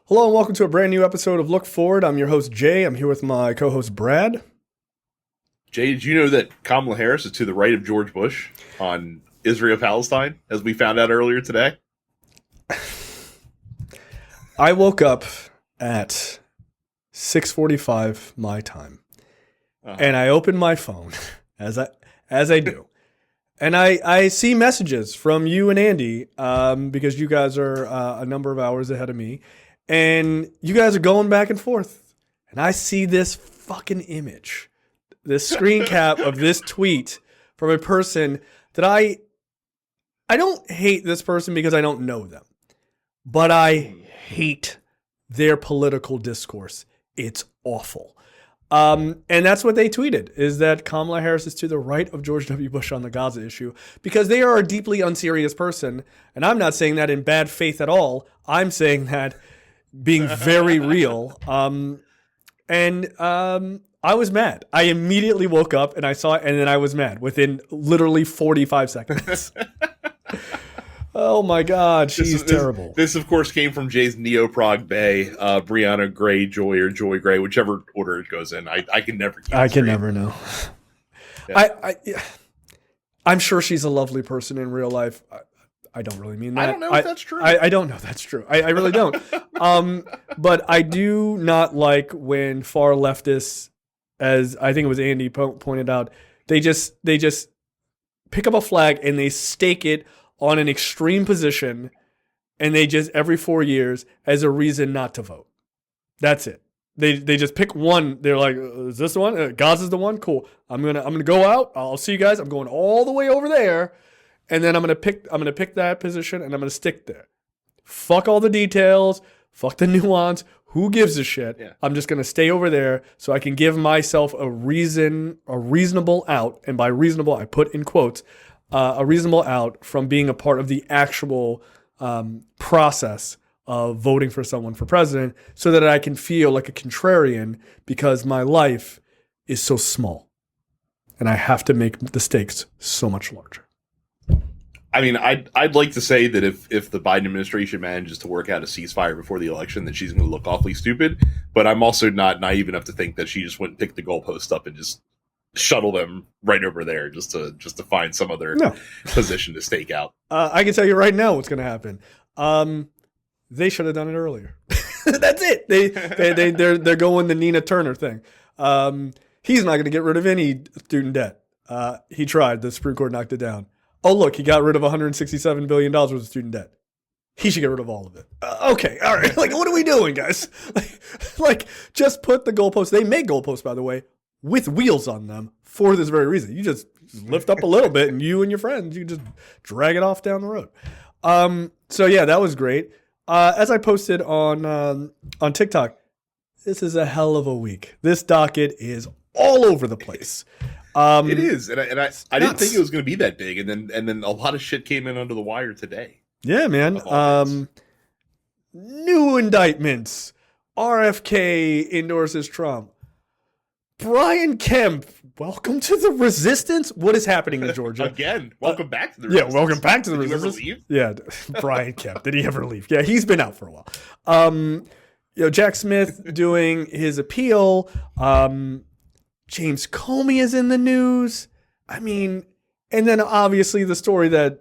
Hello and welcome to a brand new episode of Look Forward. I'm your host, Jay. I'm here with my co-host, Brad. Jay, did you know that Kamala Harris is to the right of George Bush on Israel-Palestine, as we found out earlier today? I woke up at 6:45 my time, and I opened my phone, as I do, and I see messages from you and Andy, because you guys are a number of hours ahead of me, and you guys are going back and forth, and I see this fucking image, this screen cap of this tweet from a person that I don't hate this person because I don't know them, but I hate their political discourse. It's awful. And that's what they tweeted, is that Kamala Harris is to the right of George W. Bush on the Gaza issue because they are a deeply unserious person. And I'm not saying that in bad faith at all. I'm saying that being very real. I was mad. I immediately woke up and I saw it, and then I was mad within literally 45 seconds. Oh my God, she's terrible. This, of course, came from Jay's Neo-Prog Bay, Brianna Gray, Joy, or Joy Gray, whichever order it goes in. I can never keep I can never know. Yeah. I'm sure she's a lovely person in real life. I don't really mean that. I don't know if that's true. I don't know that's true. I really don't. But I do not like when far leftists, as I think it was Andy pointed out, they just pick up a flag and they stake it on an extreme position, and they just every 4 years as a reason not to vote. That's it. They just pick one. They're like, is this the one? Gaza's the one? Cool. I'm gonna go out. I'll see you guys. I'm going all the way over there, and then I'm gonna pick that position, and I'm gonna stick there. Fuck all the details. Fuck the nuance. Who gives a shit? Yeah. I'm just gonna stay over there so I can give myself a reasonable out, and by reasonable I put in quotes. A reasonable out from being a part of the actual process of voting for someone for president, so that I can feel like a contrarian because my life is so small and I have to make the stakes so much larger. I mean, I'd like to say that if the Biden administration manages to work out a ceasefire before the election, that she's going to look awfully stupid. But I'm also not naive enough to think that she just went and picked the goalpost up and just shuttle them right over there just to find some other position to stake out. I can tell you right now what's going to happen. They should have done it earlier. That's it. They're going the Nina Turner thing. He's not going to get rid of any student debt. He tried. The Supreme Court knocked it down. Oh, look, he got rid of $167 billion worth of student debt. He should get rid of all of it. Okay, all right. Like, what are we doing, guys? Like, just put the goalposts. They make goalposts, by the way, with wheels on them for this very reason. You just lift up a little bit, and you and your friends, you just drag it off down the road. So yeah, that was great. As I posted on TikTok, this is a hell of a week. This docket is all over the place. It is, and I didn't think it was going to be that big, and then a lot of shit came in under the wire today. Yeah, man. New indictments. RFK endorses Trump. Brian Kemp, welcome to the resistance. What is happening in Georgia? Again, welcome back to the resistance. Yeah, welcome back to the resistance. Did you ever leave? Yeah, Brian Kemp. Did he ever leave? Yeah, he's been out for a while. Jack Smith doing his appeal. James Comey is in the news. I mean, and then obviously the story that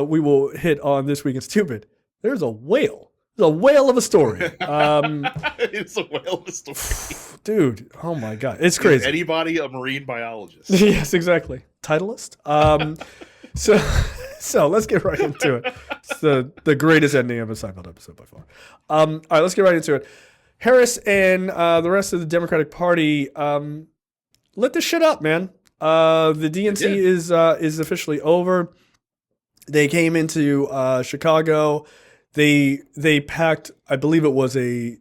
we will hit on this week in Stupid. There's a whale. There's a whale of a story. It's a whale of a story. Dude, oh my God. It's crazy. Is anybody a marine biologist? Yes, exactly. Titleist. So let's get right into it. It's the greatest ending of a Seinfeld episode by far. All right, let's get right into it. Harris and the rest of the Democratic Party lit this shit up, man. The DNC is officially over. They came into Chicago. They packed, I believe it was a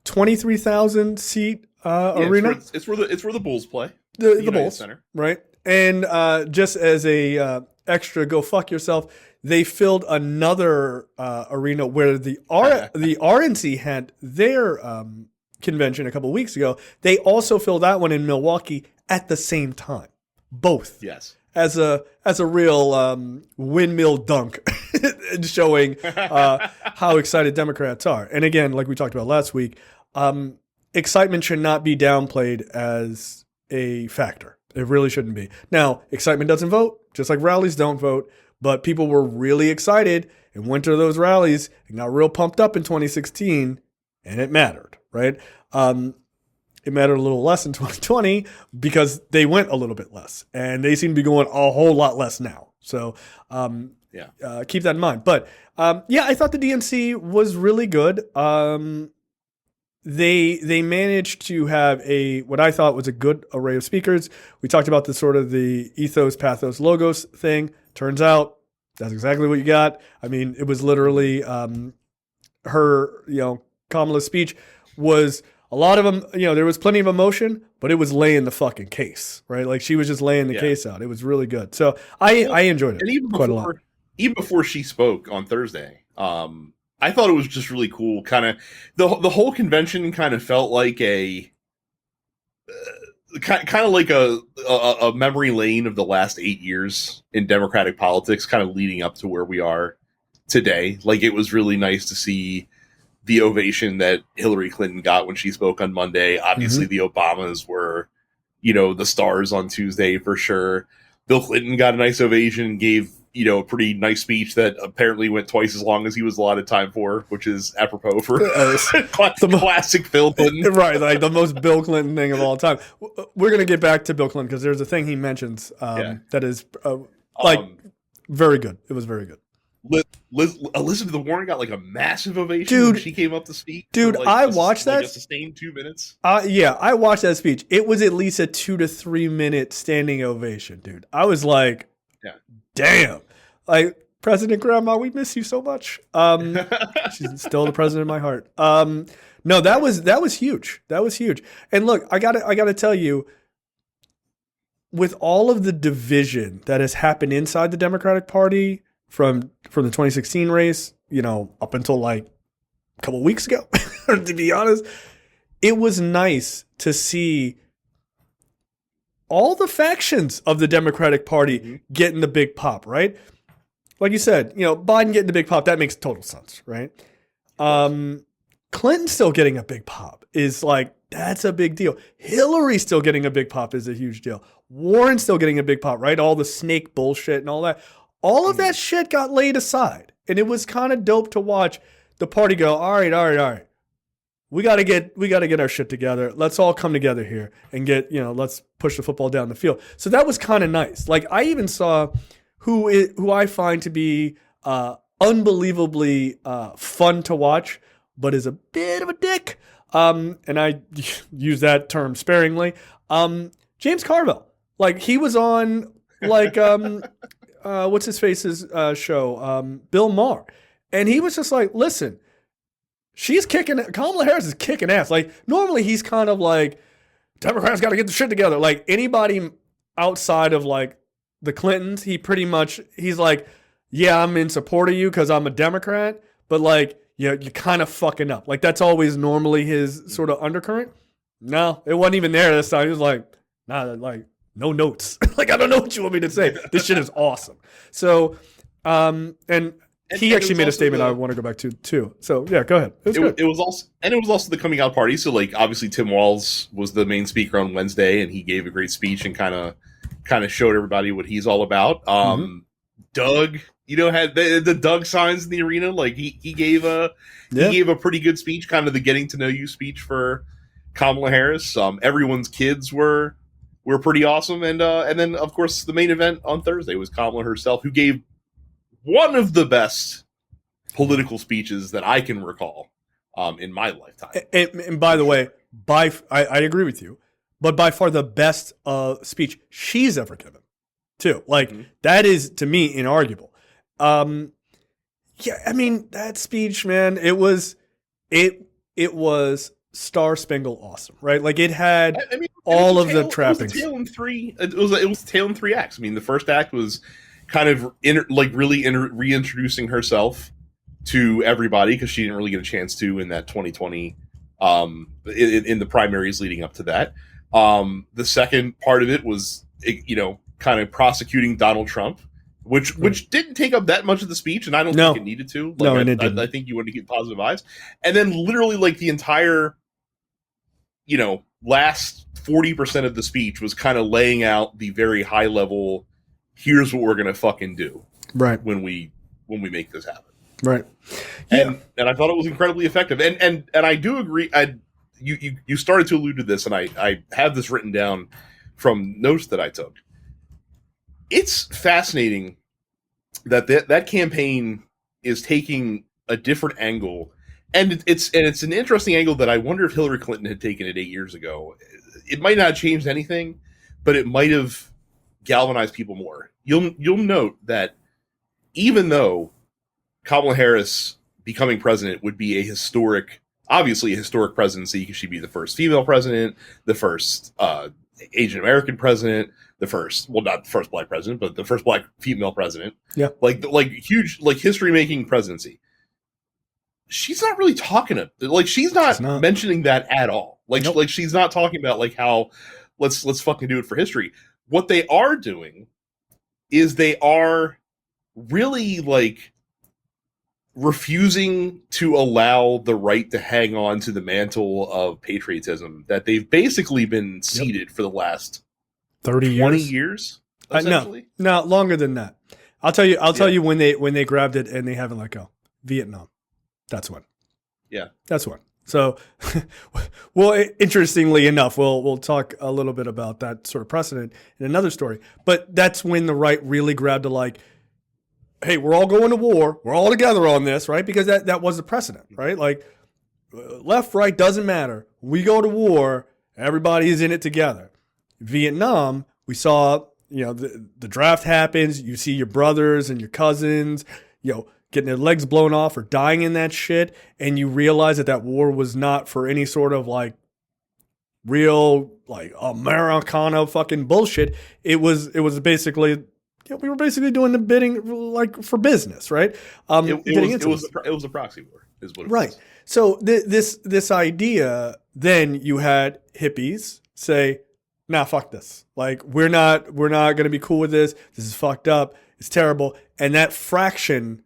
23,000 seat arena. It's where the Bulls play. The Bulls Center, right? And just as a extra go fuck yourself, they filled another arena where the RNC had their convention a couple of weeks ago. They also filled that one in Milwaukee at the same time. Both. Yes. As a real windmill dunk. showing how excited Democrats are. And again, like we talked about last week, excitement should not be downplayed as a factor. It really shouldn't be. Now, excitement doesn't vote, just like rallies don't vote, but people were really excited and went to those rallies and got real pumped up in 2016, and it mattered, right? It mattered a little less in 2020 because they went a little bit less, and they seem to be going a whole lot less now. So keep that in mind. But I thought the DNC was really good. They managed to have what I thought was a good array of speakers. We talked about the sort of the ethos, pathos, logos thing. Turns out that's exactly what you got. I mean, it was literally her, Kamala's speech was a lot of them, there was plenty of emotion, but it was laying the fucking case, right? Like she was just laying the case out. It was really good. So I enjoyed it quite a lot. Even before she spoke on Thursday, I thought it was just really cool. Kind of the whole convention kind of felt like a memory lane of the last 8 years in Democratic politics, kind of leading up to where we are today. Like it was really nice to see the ovation that Hillary Clinton got when she spoke on Monday. Obviously, the Obamas were, the stars on Tuesday for sure. Bill Clinton got a nice ovation, gave, a pretty nice speech that apparently went twice as long as he was allotted time for, which is apropos for classic Bill Clinton. Right, like the most Bill Clinton thing of all time. We're going to get back to Bill Clinton because there's a thing he mentions that is very good. It was very good. Elizabeth Warren got like a massive ovation when she came up to speak. Dude, I watched that. A sustained 2 minutes. I watched that speech. It was at least a 2 to 3 minute standing ovation, dude. I was like, damn. Like, President Grandma, we miss you so much. She's still the president in my heart. No, that was huge. That was huge. And look, I gotta tell you, with all of the division that has happened inside the Democratic Party from the 2016 race, up until like a couple of weeks ago, to be honest, it was nice to see all the factions of the Democratic Party getting the big pop, right? Like you said, Biden getting the big pop, that makes total sense, right? Clinton still getting a big pop is like, that's a big deal. Hillary still getting a big pop is a huge deal. Warren still getting a big pop, right? All the snake bullshit and all that. All of that shit got laid aside. And it was kind of dope to watch the party go, all right. We gotta get our shit together. Let's all come together here and let's push the football down the field. So that was kind of nice. Like I even saw who I find to be unbelievably fun to watch, but is a bit of a dick. And I use that term sparingly. James Carville. Like he was on like what's his face's show, Bill Maher. And he was just like, listen, Kamala Harris is kicking ass. Like normally he's kind of like, Democrats got to get the shit together. Like anybody outside of like the Clintons, he's like, yeah, I'm in support of you because I'm a Democrat, but like, you're kind of fucking up. Like that's always normally his sort of undercurrent. No, it wasn't even there this time. He was like, nah, like no notes. Like, I don't know what you want me to say. This shit is awesome. So, and he actually made a statement I want to go back to too. So yeah, go ahead. It was also the coming out party. So like, obviously Tim Walz was the main speaker on Wednesday and he gave a great speech and kind of showed everybody what he's all about. Doug, had the Doug signs in the arena. Like he gave a pretty good speech, kind of the getting to know you speech for Kamala Harris. Everyone's kids were pretty awesome. And then of course the main event on Thursday was Kamala herself, who gave one of the best political speeches that I can recall in my lifetime. And by the way, I agree with you, but by far the best speech she's ever given, too. Like that is to me inarguable. I mean that speech, man. It was Star Spangled awesome, right? Like it had all of the trappings. It was tale in three acts. I mean, the first act was kind of reintroducing herself to everybody because she didn't really get a chance to in that 2020 in the primaries leading up to that. The second part of it was kind of prosecuting Donald Trump which didn't take up that much of the speech, and I don't think it needed to. Like, no, and it didn't. I think you want to get positive vibes, and then literally like the entire, last 40% of the speech was kind of laying out the very high level. Here's what we're gonna fucking do, right? When we make this happen, right? Yeah. And I thought it was incredibly effective, and I do agree. You started to allude to this, and I have this written down from notes that I took. It's fascinating that campaign is taking a different angle, and it's an interesting angle that I wonder if Hillary Clinton had taken it 8 years ago. It might not have changed anything, but it might have galvanized people more. You'll note that even though Kamala Harris becoming president would be obviously a historic presidency, because she'd be the first female president, the first Asian American president, not the first black president, but the first black female president. Yeah. Like huge, like history making presidency. She's not really talking she's not mentioning that at all. Like she's not talking about like how let's fucking do it for history. What they are doing is they are really like refusing to allow the right to hang on to the mantle of patriotism that they've basically been seated for the last 20 years. Essentially. No, longer than that. I'll tell you when they grabbed it and they haven't let go. Vietnam. That's when. Yeah. That's when. So, well, interestingly enough, we'll talk a little bit about that sort of precedent in another story. But that's when the right really grabbed a hey, we're all going to war. We're all together on this, right? Because that was the precedent, right? Like, left, right, doesn't matter. We go to war. Everybody is in it together. Vietnam, we saw, the draft happens. You see your brothers and your cousins, getting their legs blown off or dying in that shit. And you realize that war was not for any sort of real, Americana fucking bullshit. It was basically, we were basically doing the bidding for business, right? It was a proxy war, is what it was. Right. So this idea, then you had hippies say, nah, fuck this. We're not going to be cool with this. This is fucked up. It's terrible. And that fraction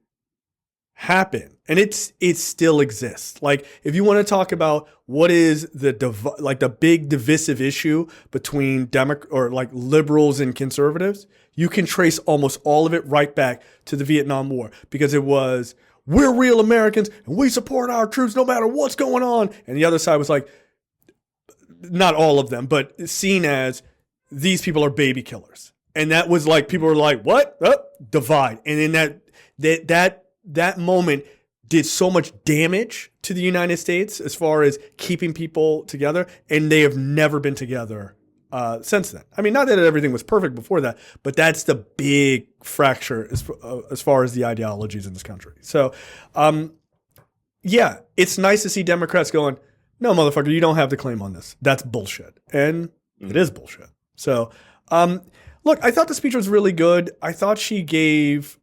happened, and it still exists. If you want to talk about what is the big divisive issue between liberals and conservatives, you can trace almost all of it right back to the Vietnam War, because it was, we're real Americans and we support our troops no matter what's going on. And the other side was not all of them, but seen as these people are baby killers. And that was people were like, what? Divide. And then that moment did so much damage to the United States as far as keeping people together, and they have never been together since then. I mean, not that everything was perfect before that, but that's the big fracture as far as the ideologies in this country. So, yeah, it's nice to see Democrats going, no, motherfucker, you don't have the claim on this. That's bullshit. And it is bullshit. So, look, I thought the speech was really good. I thought she gave...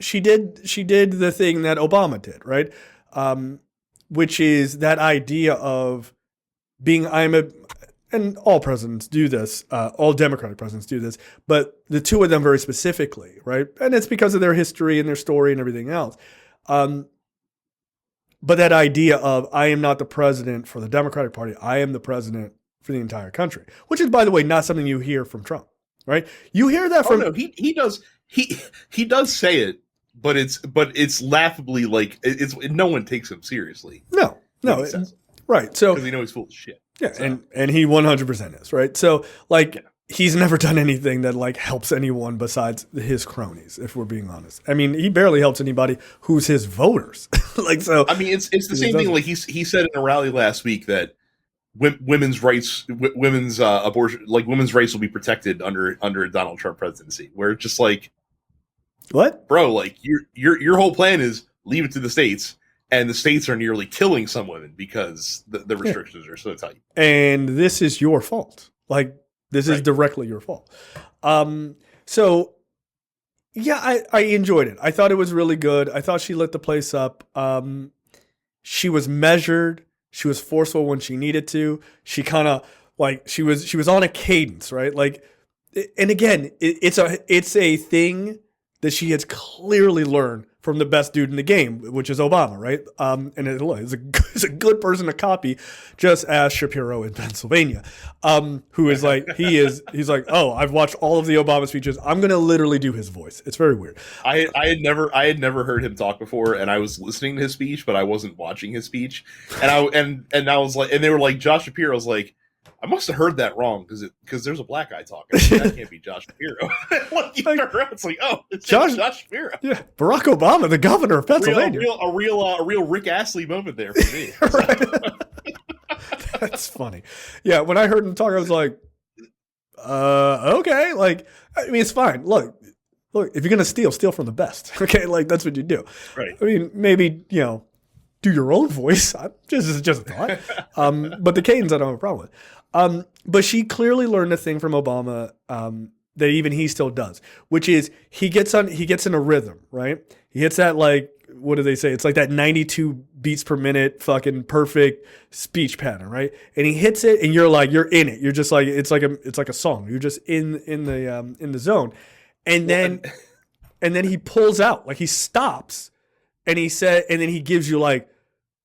She did the thing that Obama did, right? Which is that idea of being, and all presidents do this, all Democratic presidents do this, but the two of them very specifically, right? And it's because of their history and their story and everything else. But that idea of, I am not the president for the Democratic Party, I am the president for the entire country, which is, by the way, not something you hear from Trump, right? You hear that from... no, he does say it, but it's laughably no one takes him seriously. No, right. So because he's full of shit. Yeah, so. and he 100% is, right? So he's never done anything that helps anyone besides his cronies, if we're being honest. I mean, he barely helps anybody who's his voters. So I mean, it's the same thing. He said in a rally last week that women's rights, abortion, women's rights will be protected under a Donald Trump presidency. Where it's just what, bro? Your whole plan is leave it to the states, and the states are nearly killing some women because the restrictions are so tight. And this is your fault. This is directly your fault. So yeah, I enjoyed it. I thought it was really good. I thought she lit the place up. She was measured. She was forceful when she needed to. She kind of she was on a cadence, right? and again, it's a thing that she has clearly learned from the best dude in the game, which is Obama, right? And it's a good person to copy, just as Shapiro in Pennsylvania, who is like, he's like, oh, I've watched all of the Obama speeches. I'm going to literally do his voice. It's very weird. I had never heard him talk before, and I was listening to his speech, but I wasn't watching his speech. And I was like, and they were like, Josh Shapiro. I was like, I must have heard that wrong because there's a black guy talking. That can't be Josh Shapiro. Like, you turn around, it's like, oh, it's Josh Shapiro. Yeah, Barack Obama, the governor of Pennsylvania. A real Rick Astley moment there for me. That's funny. Yeah, when I heard him talk, I was like, okay. Like, I mean, it's fine. Look, if you're gonna steal from the best. Okay, like that's what you do. Right. I mean, maybe do your own voice. Just a thought. But the cadence I don't have a problem with. But she clearly learned a thing from Obama that even he still does, which is he gets in a rhythm, right? He hits that, like, what do they say? It's like that 92 beats per minute fucking perfect speech pattern, right? And he hits it, and you're in it. You're just like it's like a song. You're just in the zone, and then he pulls out, like he stops, and then he gives you like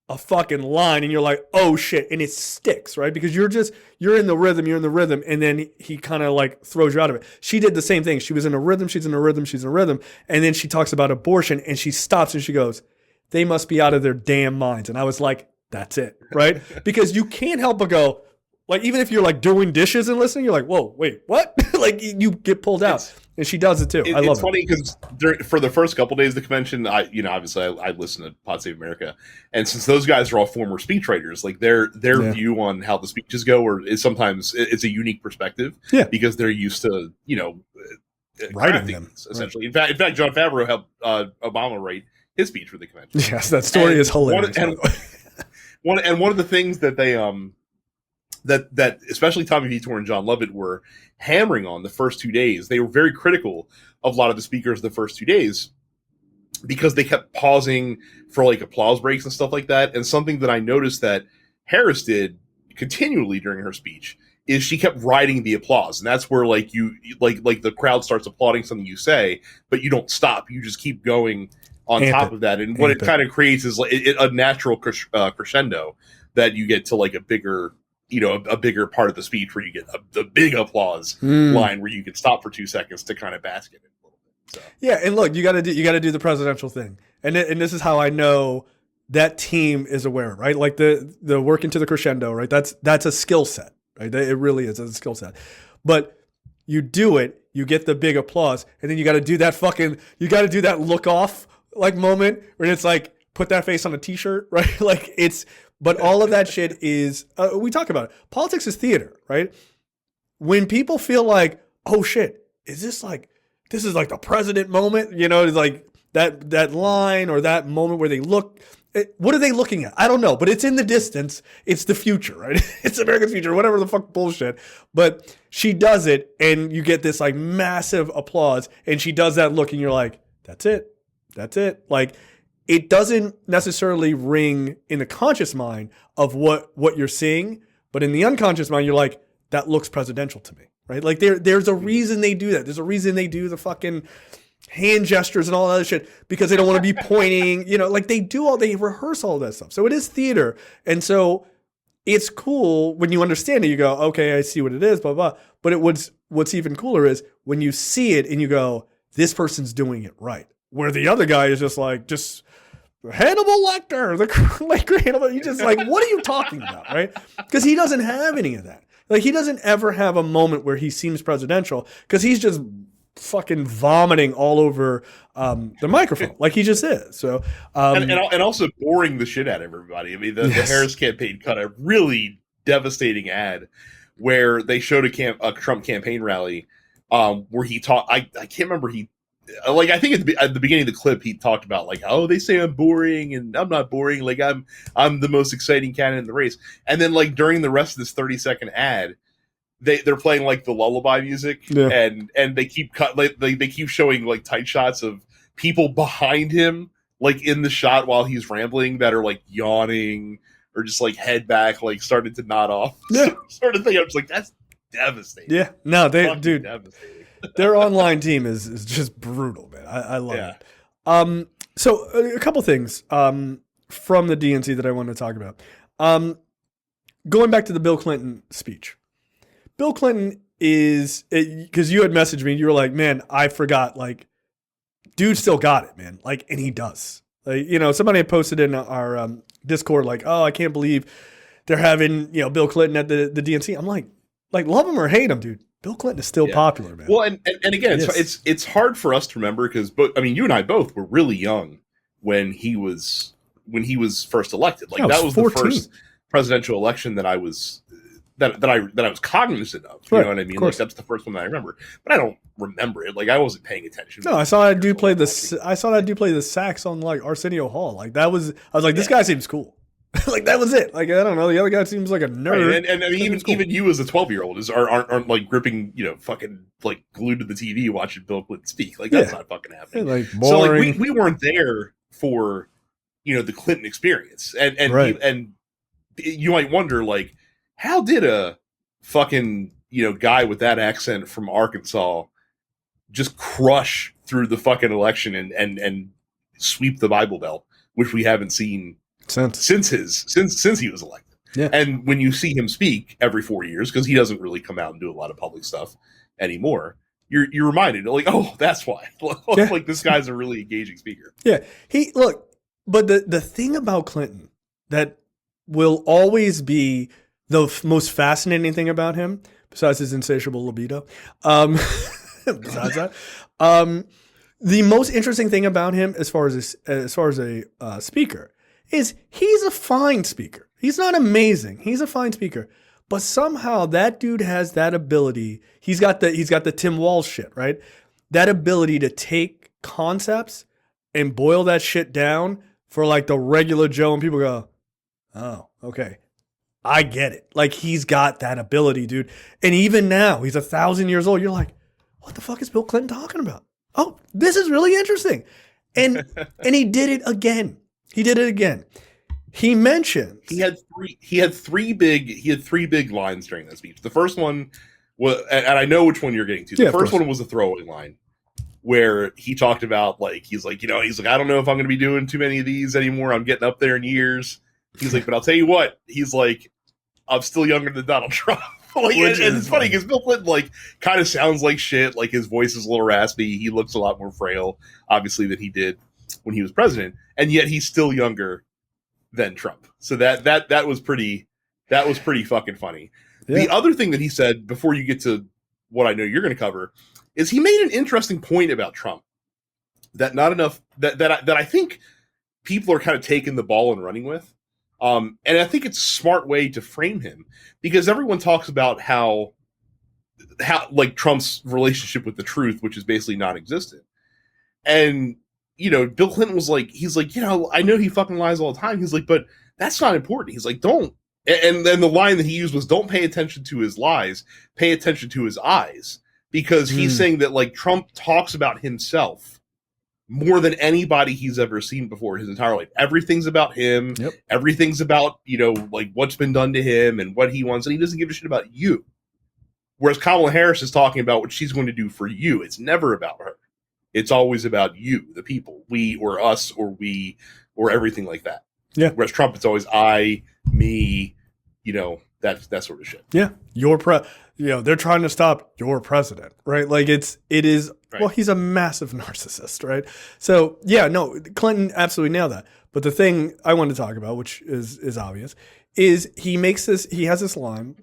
a fucking line, and you're like, oh shit, and it sticks, right? Because you're in the rhythm, and then he kind of like throws you out of it. She did the same thing. She was in a rhythm, she's in a rhythm, and then she talks about abortion, and she stops and she goes, they must be out of their damn minds. And I was like, that's it, right? Because you can't help but go, like, even if you're like doing dishes and listening, you're like, whoa, wait, what? Like, you get pulled out. And she does it too. I love it. It's funny because for the first couple days of the convention, obviously I listened to Pod Save America, and since those guys are all former speechwriters, like their view on how the speeches go is sometimes it's a unique perspective, because they're used to writing them essentially. Right. In fact, John Favreau helped Obama write his speech for the convention. Yes, that story is hilarious. One of the things that they that especially Tommy Vitor and John Lovett were hammering on the first 2 days. They were very critical of a lot of the speakers the first 2 days because they kept pausing for like applause breaks and stuff like that. And something that I noticed that Harris did continually during her speech is she kept riding the applause. And that's where like you like the crowd starts applauding something you say, but you don't stop. You just keep going on top of that. And what it kind of creates is like a natural crescendo that you get to like a bigger part of the speech where you get the big applause line where you can stop for 2 seconds to kind of bask in it a little bit. So. Yeah, and look, you got to do the presidential thing, and this is how I know that team is aware, right? Like the work into the crescendo, right? That's a skill set, right? It really is a skill set, but you do it, you get the big applause, and then you got to do that look off like moment where it's like put that face on a t-shirt, right? Like but all of that shit is, we talk about it. Politics is theater, right? When people feel like, oh shit, this is like the president moment, it's like that line or that moment where they look, what are they looking at? I don't know, but it's in the distance. It's the future, right? It's America's future, whatever the fuck bullshit. But she does it, and you get this like massive applause, and she does that look, and you're like, that's it. Like, it doesn't necessarily ring in the conscious mind of what you're seeing, but in the unconscious mind, you're like, that looks presidential to me, right? Like there's a reason they do that. There's a reason they do the fucking hand gestures and all that other shit, because they don't want to be pointing, like they rehearse all that stuff. So it is theater. And so it's cool when you understand it, you go, okay, I see what it is, blah, blah. But what's even cooler is when you see it and you go, this person's doing it right. Where the other guy is just Hannibal Lecter, the Hannibal. You just like, what are you talking about, right? Because he doesn't have any of that. Like, he doesn't ever have a moment where he seems presidential because he's just fucking vomiting all over the microphone, like he just is. So, and also boring the shit out of everybody. I mean, the Harris campaign cut a really devastating ad where they showed a Trump campaign rally where he talked. I can't remember I think at the beginning of the clip, he talked about like, oh, they say I'm boring and I'm not boring. Like I'm the most exciting candidate in the race. And then like during the rest of this 30-second ad, they're playing like the lullaby music and they keep they keep showing like tight shots of people behind him, like in the shot while he's rambling, that are like yawning or just like head back, like starting to nod off. Yeah. Sort of thing. I was like, that's devastating. Yeah, no, Fucking devastating. their online team is just brutal, man. I love it. So a couple things from the DNC that I want to talk about. Going back to the Bill Clinton speech. Bill Clinton is, because you had messaged me, you were like, man, I forgot, like, dude still got it, man. Like, and he does. Like, somebody had posted in our Discord, like, oh, I can't believe they're having, Bill Clinton at the DNC. I'm like, love him or hate him, dude. Bill Clinton is still popular, man. Well, and again, it's hard for us to remember because, you and I both were really young when he was first elected. Like, that was 14. The first presidential election that I was that I was cognizant of. You know what I mean? Like, that's the first one that I remember, but I don't remember it. Like, I wasn't paying attention. No, I saw that dude play the sax on like Arsenio Hall. Like, I was like, this guy seems cool. Like, that was it. Like, I don't know. The other guy seems like a nerd. Right. And I mean, even you as a 12-year-old aren't like gripping, fucking like glued to the TV watching Bill Clinton speak. Like, that's not fucking happening. Like, boring. So like we weren't there for the Clinton experience, and right. And you might wonder, like, how did a fucking guy with that accent from Arkansas just crush through the fucking election and sweep the Bible Belt, which we haven't seen since he was elected. Yeah. And when you see him speak every 4 years, because he doesn't really come out and do a lot of public stuff anymore, you're reminded, like, oh, that's why. Like, this guy's a really engaging speaker. Yeah. But the thing about Clinton that will always be the most fascinating thing about him, besides his insatiable libido, besides that, the most interesting thing about him as far as a speaker is he's a fine speaker. He's not amazing. He's a fine speaker. But somehow that dude has that ability. He's got the Tim Walz shit, right? That ability to take concepts and boil that shit down for like the regular Joe, and people go, oh, okay. I get it. Like, he's got that ability, dude. And even now, he's 1,000 years old. You're like, what the fuck is Bill Clinton talking about? Oh, this is really interesting. And he did it again. He mentioned he had three big lines during that speech. The first one was, and I know which one you're getting to. The first one was a throwaway line where he talked about, like, he's like, I don't know if I'm going to be doing too many of these anymore. I'm getting up there in years. He's like, but I'll tell you what. He's like, I'm still younger than Donald Trump. Like, and it's funny because Bill Clinton, like, kind of sounds like shit. Like, his voice is a little raspy. He looks a lot more frail, obviously, than he did when he was president, and yet he's still younger than Trump. So that was pretty fucking funny. Yeah. The other thing that he said, before you get to what I know you're going to cover, is he made an interesting point about Trump that I think people are kind of taking the ball and running with. And I think it's a smart way to frame him, because everyone talks about how like Trump's relationship with the truth, which is basically non-existent. And, Bill Clinton was like, he's like, I know he fucking lies all the time. He's like, but that's not important. He's like, don't. And then the line that he used was, don't pay attention to his lies, pay attention to his eyes, because he's saying that, like, Trump talks about himself more than anybody he's ever seen before his entire life. Everything's about him. Yep. Everything's about, like, what's been done to him and what he wants. And he doesn't give a shit about you. Whereas Kamala Harris is talking about what she's going to do for you. It's never about her. It's always about you, the people, we or us or we or everything like that. Yeah. Whereas Trump, it's always I, me, that sort of shit. Yeah. They're trying to stop your president, right? Like, it is, right. Well, he's a massive narcissist, right? So, yeah, no, Clinton absolutely nailed that. But the thing I want to talk about, which is obvious, is he has this line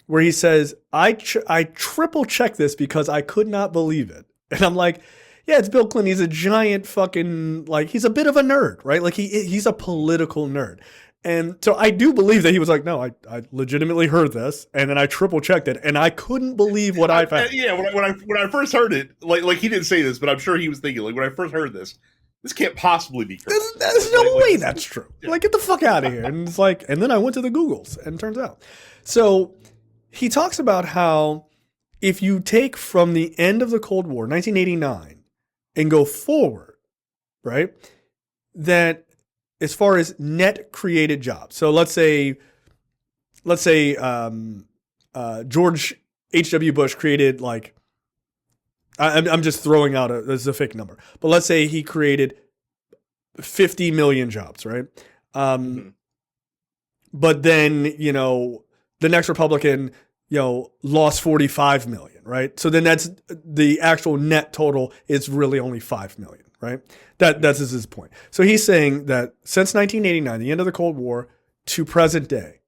where he says, I triple check this because I could not believe it. And I'm like, yeah, it's Bill Clinton. He's a giant fucking, like, he's a bit of a nerd, right? Like, he's a political nerd. And so I do believe that he was like, no, I legitimately heard this, and then I triple checked it, and I couldn't believe what I found. Yeah, when I first heard it, like he didn't say this, but I'm sure he was thinking, like, when I first heard this can't possibly be true. There's no way that's true. Yeah. Like, get the fuck out of here. And it's like, and then I went to the Googles, and it turns out. So he talks about how if you take from the end of the Cold War, 1989, and go forward, right, that as far as net created jobs. So let's say George H.W. Bush created like, I'm just throwing out this is a fake number, but let's say he created 50 million jobs, right? But then, the next Republican, lost 45 million, right? So then that's the actual net total is really only 5 million, right? That's his point. So he's saying that since 1989, the end of the Cold War to present day,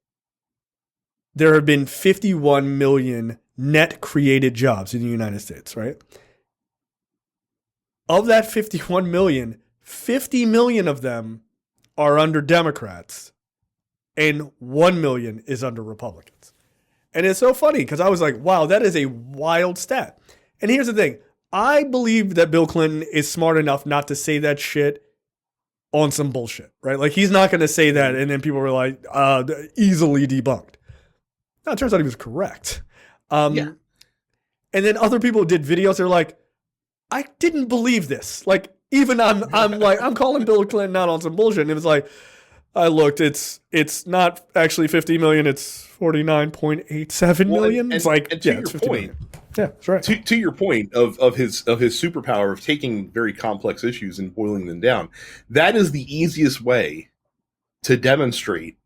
there have been 51 million net created jobs in the United States, right? Of that 51 million, 50 million of them are under Democrats and 1 million is under Republicans. And it's so funny because I was like, wow, that is a wild stat. And here's the thing. I believe that Bill Clinton is smart enough not to say that shit on some bullshit, right? Like he's not going to say that and then people were like, easily debunked. No, it turns out he was correct. And then other people did videos. They're like, I didn't believe this. Like, even I'm calling Bill Clinton out on some bullshit. And it was like, I looked, it's not actually 50 million, it's 49.87 million. It's like, and to your point, million. Yeah, that's right. To your point of his superpower of taking very complex issues and boiling them down, that is the easiest way to demonstrate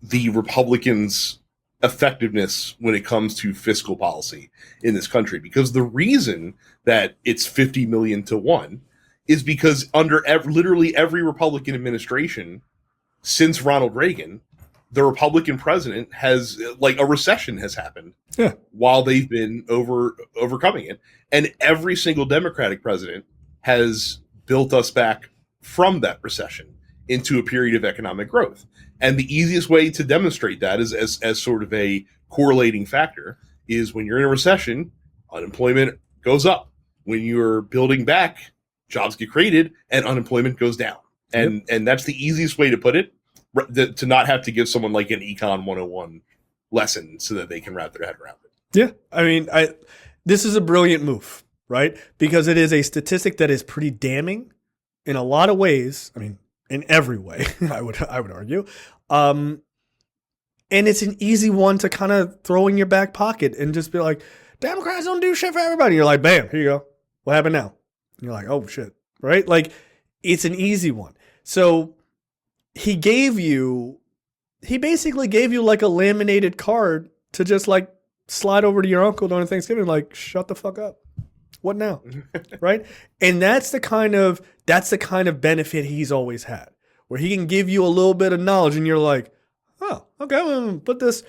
the Republicans' effectiveness when it comes to fiscal policy in this country. Because the reason that it's 50 million to 1 is because under literally every Republican administration since Ronald Reagan, the Republican president has, like, a recession has happened while they've been overcoming it. And every single Democratic president has built us back from that recession into a period of economic growth. And the easiest way to demonstrate that is as sort of a correlating factor is when you're in a recession, unemployment goes up. When you're building back, jobs get created and unemployment goes down. And that's the easiest way to put it, to not have to give someone like an Econ 101 lesson so that they can wrap their head around it. Yeah. I mean, this is a brilliant move, right? Because it is a statistic that is pretty damning in a lot of ways. I mean, in every way, I would argue. And it's an easy one to kind of throw in your back pocket and just be like, Democrats don't do shit for everybody. You're like, bam, here you go. What happened now? And you're like, oh shit, right? Like, it's an easy one. So he basically gave you like a laminated card to just like slide over to your uncle during Thanksgiving, like, shut the fuck up. What now? Right? And that's the kind of benefit he's always had, where he can give you a little bit of knowledge and you're like, oh, okay, I'm gonna put this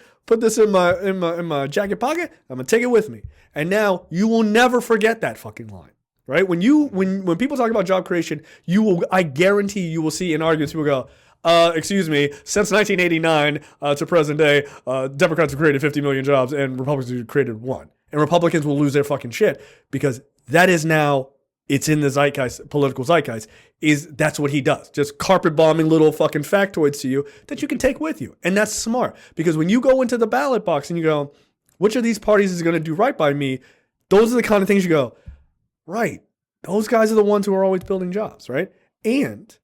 in my jacket pocket. I'm gonna take it with me. And now you will never forget that fucking line. Right? When people talk about job creation, I guarantee you will see in arguments people go, excuse me, since 1989 to present day, Democrats have created 50 million jobs and Republicans have created 1. And Republicans will lose their fucking shit because that is now, it's in the zeitgeist, political zeitgeist, that's what he does. Just carpet bombing little fucking factoids to you that you can take with you. And that's smart because when you go into the ballot box and you go, which of these parties is going to do right by me? Those are the kind of things you go, right. Those guys are the ones who are always building jobs, right? And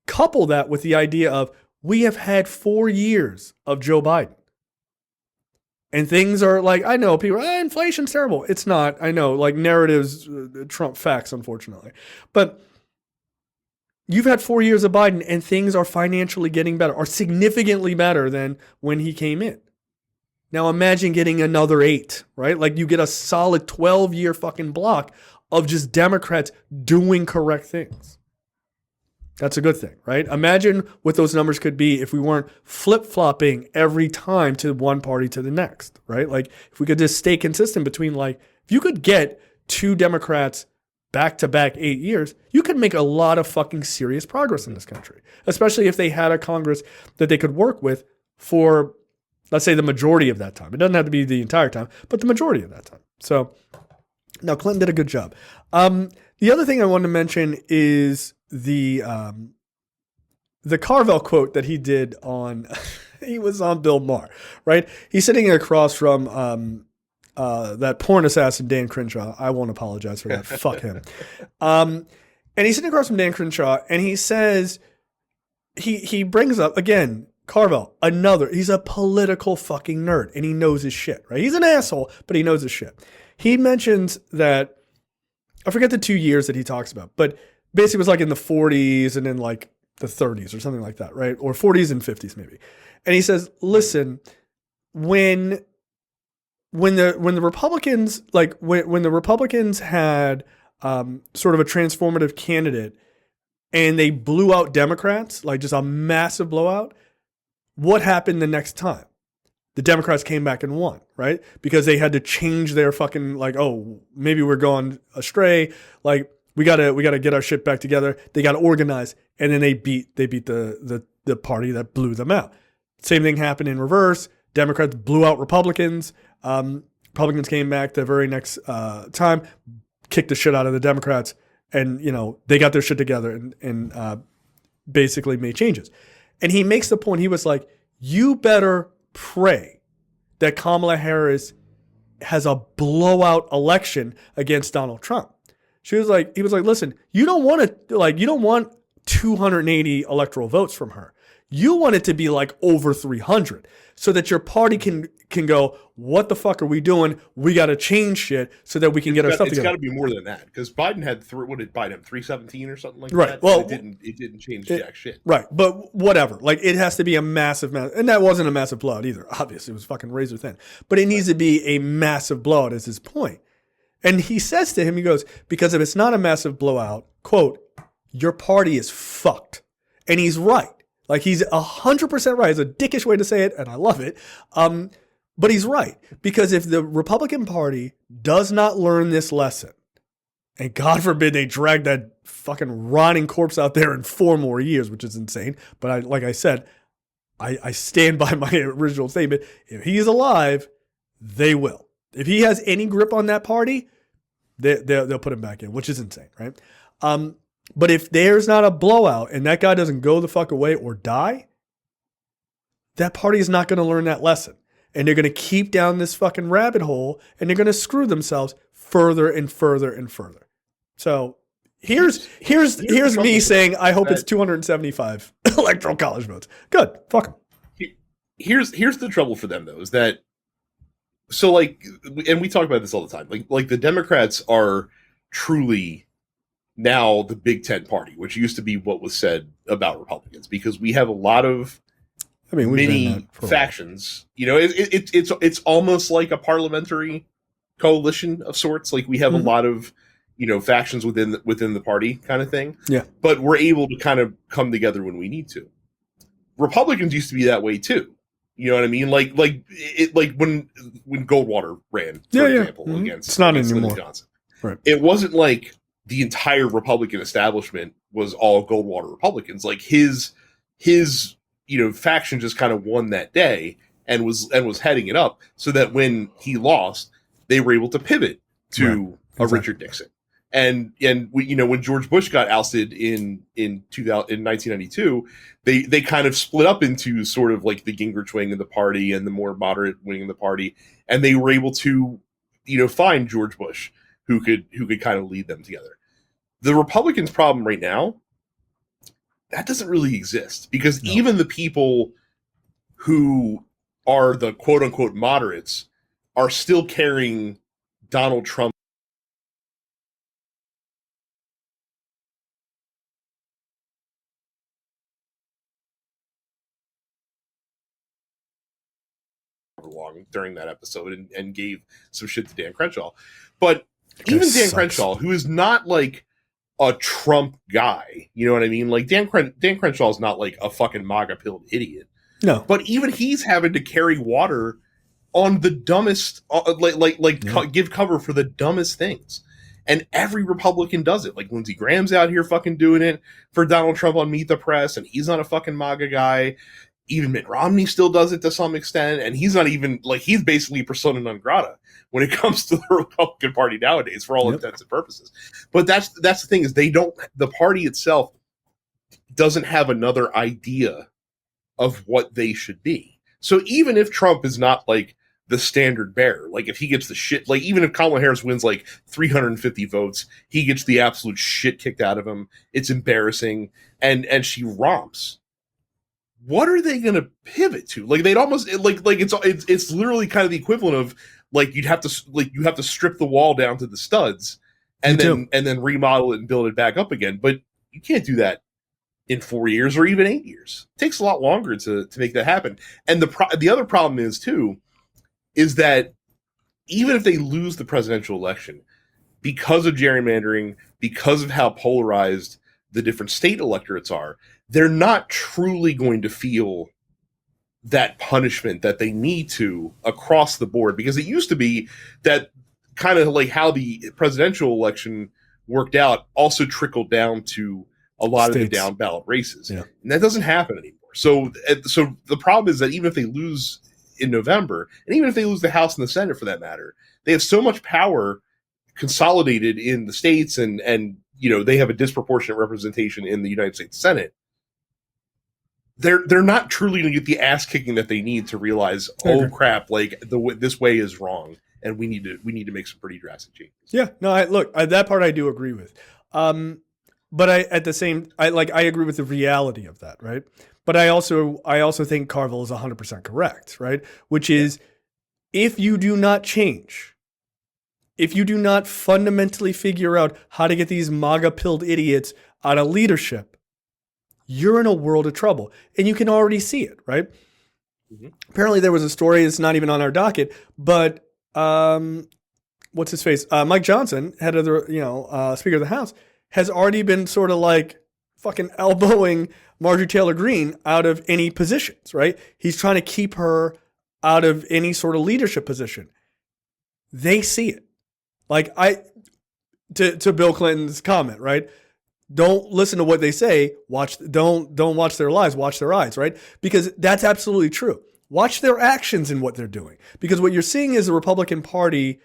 couple that with the idea of we have had 4 years of Joe Biden. And things are like, I know people, inflation's terrible. It's not. I know, like narratives trump facts, unfortunately. But you've had 4 years of Biden and things are financially getting better, or significantly better than when he came in. Now imagine getting another 8, right? Like you get a solid 12-year fucking block of just Democrats doing correct things. That's a good thing, right? Imagine what those numbers could be if we weren't flip-flopping every time to one party to the next, right? Like if we could just stay consistent between, like, if you could get 2 Democrats back-to-back 8 years, you could make a lot of fucking serious progress in this country, especially if they had a Congress that they could work with for, let's say, the majority of that time. It doesn't have to be the entire time, but the majority of that time. So, no, Clinton did a good job. The other thing I wanted to mention is the Carvel quote that he did on, he was on Bill Maher, right? He's sitting across from that porn assassin, Dan Crenshaw. I won't apologize for that. Fuck him. And he's sitting across from Dan Crenshaw and he says, he brings up, again, Carville, he's a political fucking nerd, and he knows his shit, right? He's an asshole, but he knows his shit. He mentions that, I forget the 2 years that he talks about, but basically it was like in the 40s and then like the 30s or something like that, right? Or 40s and 50s maybe. And he says, listen, when the Republicans, like when the Republicans had sort of a transformative candidate and they blew out Democrats, like just a massive blowout, what happened the next time? The Democrats came back and won, right? Because they had to change their fucking, like, oh, maybe we're going astray. Like, we gotta get our shit back together. They gotta organize, and then they beat the party that blew them out. Same thing happened in reverse. Democrats blew out Republicans. Republicans came back the very next time, kicked the shit out of the Democrats, and they got their shit together and basically made changes. And he makes the point. He was like, you better pray that Kamala Harris has a blowout election against Donald Trump. He was like, listen, you don't want 280 electoral votes from her. You want it to be like over 300 so that your party can go, what the fuck are we doing? We got to change shit so that we can get our stuff together. It's got to be more than that, because Biden had what did Biden have, 317 or something like right. that? Well, it didn't change jack shit. Right, but whatever. Like, it has to be a massive, and that wasn't a massive blowout either. Obviously, it was fucking razor thin. But it needs to be a massive blowout, is his point. And he says to him, he goes, because if it's not a massive blowout, quote, your party is fucked. And he's right. Like, he's 100% right. It's a dickish way to say it, and I love it. But he's right. Because if the Republican Party does not learn this lesson, and God forbid they drag that fucking rotting corpse out there in 4 more years, which is insane. But like I said, I stand by my original statement. If he is alive, they will. If he has any grip on that party, they'll put him back in, which is insane, right? But if there's not a blowout and that guy doesn't go the fuck away or die, that party is not going to learn that lesson. And they're going to keep down this fucking rabbit hole, and they're going to screw themselves further and further and further. So here's me saying I hope it's 275 electoral college votes. Good. Fuck them. Here's the trouble for them, though, is that, so like, and we talk about this all the time, like the Democrats are truly now the Big Tent party, which used to be what was said about Republicans, because we have a lot of mini factions. It's almost like a parliamentary coalition of sorts. Like, we have a lot of factions within the party kind of thing. Yeah, but we're able to kind of come together when we need to. Republicans used to be that way too. You know what I mean? Like when Goldwater ran, for example, against Lyndon Johnson. Right. It wasn't like the entire Republican establishment was all Goldwater Republicans. Like, his faction just kind of won that day and was heading it up, so that when he lost, they were able to pivot to Richard Nixon. And when George Bush got ousted in 1992, they kind of split up into sort of like the Gingrich wing of the party and the more moderate wing of the party, and they were able to find George Bush who could kind of lead them together. The Republicans' problem right now, that doesn't really exist, because even the people who are the quote unquote moderates are still carrying Donald Trump along during that episode and gave some shit to Dan Crenshaw. But even Dan Crenshaw, who is not like a Trump guy, you know what I mean? Like, Dan Crenshaw is not like a fucking MAGA-pilled idiot. No. But even he's having to carry water on the dumbest, give cover for the dumbest things. And every Republican does it. Like, Lindsey Graham's out here fucking doing it for Donald Trump on Meet the Press, and he's not a fucking MAGA guy. Even Mitt Romney still does it to some extent, and he's not even, like, he's basically persona non grata when it comes to the Republican Party nowadays, for all intents and purposes. But that's the thing, is the party itself doesn't have another idea of what they should be. So even if Trump is not like the standard bearer, like if he gets the shit, like even if Kamala Harris wins like 350 votes, he gets the absolute shit kicked out of him. It's embarrassing, and she romps. what are they going to pivot to? Like they'd almost like it's literally kind of the equivalent of like you have to strip the wall down to the studs and then remodel it and build it back up again. But you can't do that in 4 years or even 8 years. It takes a lot longer to make that happen. And the other problem is that even if they lose the presidential election, because of gerrymandering, because of how polarized the different state electorates are, they're not truly going to feel that punishment that they need to across the board. Because it used to be that kind of like how the presidential election worked out also trickled down to a lot of the down ballot races. Yeah. And that doesn't happen anymore. So the problem is that even if they lose in November, and even if they lose the House and the Senate for that matter, they have so much power consolidated in the states and they have a disproportionate representation in the United States Senate. They're not truly going to get the ass kicking that they need to realize, oh crap, like this way is wrong, and we need to make some pretty drastic changes. Yeah, no, that part I do agree with. But I agree with the reality of that, right? But I also think Carville is 100% correct, right? Which is, if you do not change, if you do not fundamentally figure out how to get these MAGA-pilled idiots out of leadership, you're in a world of trouble. And you can already see it, right? Mm-hmm. Apparently there was a story, it's not even on our docket, but what's his face? Mike Johnson, head of the Speaker of the House, has already been sort of like fucking elbowing Marjorie Taylor Greene out of any positions, right? He's trying to keep her out of any sort of leadership position. They see it. Like to Bill Clinton's comment, right? Don't listen to what they say. Don't watch their lies. Watch their eyes, right? Because that's absolutely true. Watch their actions and what they're doing. Because what you're seeing is the Republican Party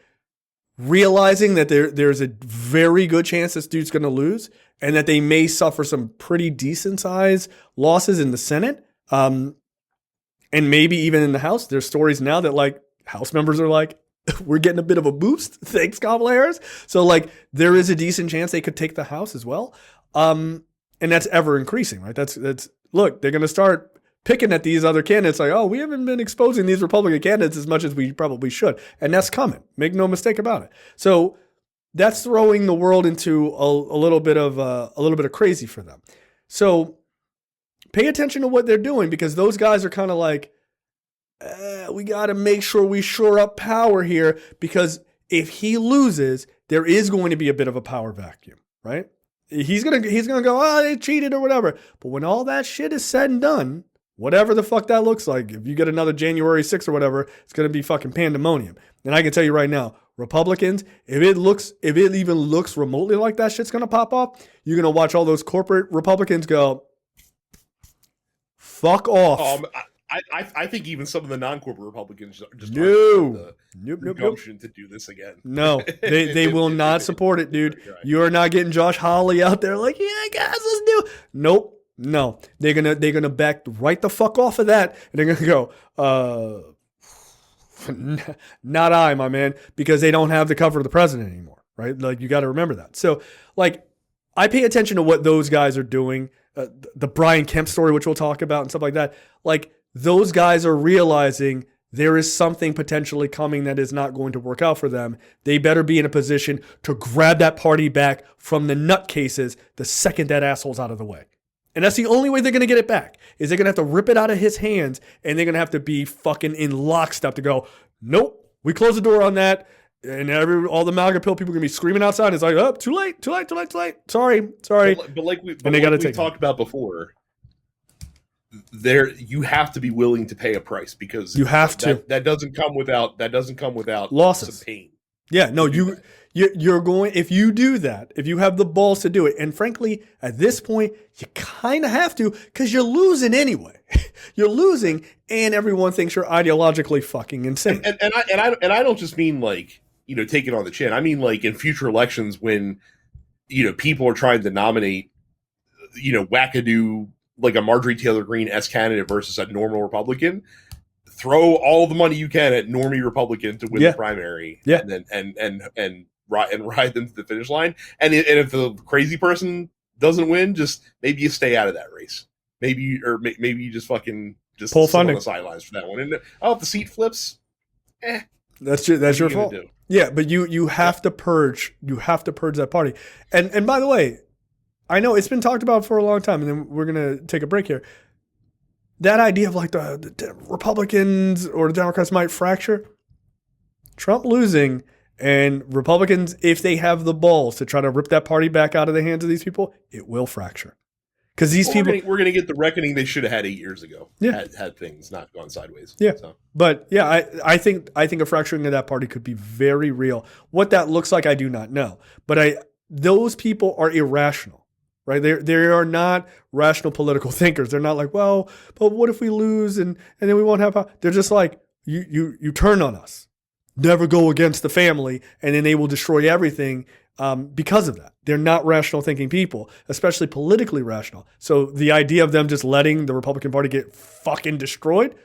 realizing that there's a very good chance this dude's going to lose, and that they may suffer some pretty decent size losses in the Senate, and maybe even in the House. There's stories now that like House members are like, we're getting a bit of a boost. Thanks, Kamala Harris. So like there is a decent chance they could take the House as well. And that's ever increasing, right? That's look, they're going to start picking at these other candidates like, oh, we haven't been exposing these Republican candidates as much as we probably should. And that's coming. Make no mistake about it. So that's throwing the world into a little bit of crazy for them. So pay attention to what they're doing, because those guys are kind of like, we got to make sure we shore up power here, because if he loses, there is going to be a bit of a power vacuum, right? He's gonna go, oh, they cheated or whatever. But when all that shit is said and done, whatever the fuck that looks like, if you get another January 6th or whatever, it's gonna be fucking pandemonium. And I can tell you right now, Republicans, if it even looks remotely like that shit's gonna pop off, you're gonna watch all those corporate Republicans go, fuck off. I think even some of the non-corporate Republicans just the gumption to do this again. No, they will not support it, dude. Right. You are not getting Josh Hawley out there like, yeah, guys, let's do. Nope. No, they're gonna back right the fuck off of that, and they're gonna go, not I, my man, because they don't have the cover of the president anymore, right? Like, you got to remember that. So, like, I pay attention to what those guys are doing. The Brian Kemp story, which we'll talk about, and stuff like that. Like, those guys are realizing there is something potentially coming that is not going to work out for them. They better be in a position to grab that party back from the nutcases the second that asshole's out of the way. And that's the only way they're going to get it back, is they're going to have to rip it out of his hands, and they're going to have to be fucking in lockstep to go, nope, we close the door on that. And all the MAGA pill people are going to be screaming outside. It's like, oh, too late. Sorry. But like we talked about before, you have to be willing to pay a price, because you have to. That doesn't come without losses, some pain. Yeah, no, you're going, if you do that, if you have the balls to do it, and frankly, at this point, you kind of have to, because you're losing anyway. You're losing, and everyone thinks you're ideologically fucking insane. And I don't just mean like, take it on the chin. I mean like in future elections when, people are trying to nominate, wackadoo, like a Marjorie Taylor Greene-esque candidate versus a normal Republican. Throw all the money you can at normie Republican to win the primary, and then and ride them to the finish line. And if the crazy person doesn't win, just maybe you stay out of that race. maybe you just fucking just pull sit on funding the sidelines for that one. And if the seat flips, that's your fault. Do? Yeah, but you have to purge. You have to purge that party. And by the way, I know it's been talked about for a long time, and then we're gonna take a break here. That idea of like the Republicans or the Democrats might fracture. Trump losing and Republicans, if they have the balls to try to rip that party back out of the hands of these people, it will fracture. Because these people, we're going to get the reckoning they should have had 8 years ago. Yeah, had things not gone sideways. Yeah, so. But yeah, I think a fracturing of that party could be very real. What that looks like, I do not know. But those people are irrational, right? They are not rational political thinkers. They're not like, well, but what if we lose and then we won't have power? They're just like, you turn on us. Never go against the family, and then they will destroy everything because of that. They're not rational thinking people, especially politically rational. So the idea of them just letting the Republican Party get fucking destroyed,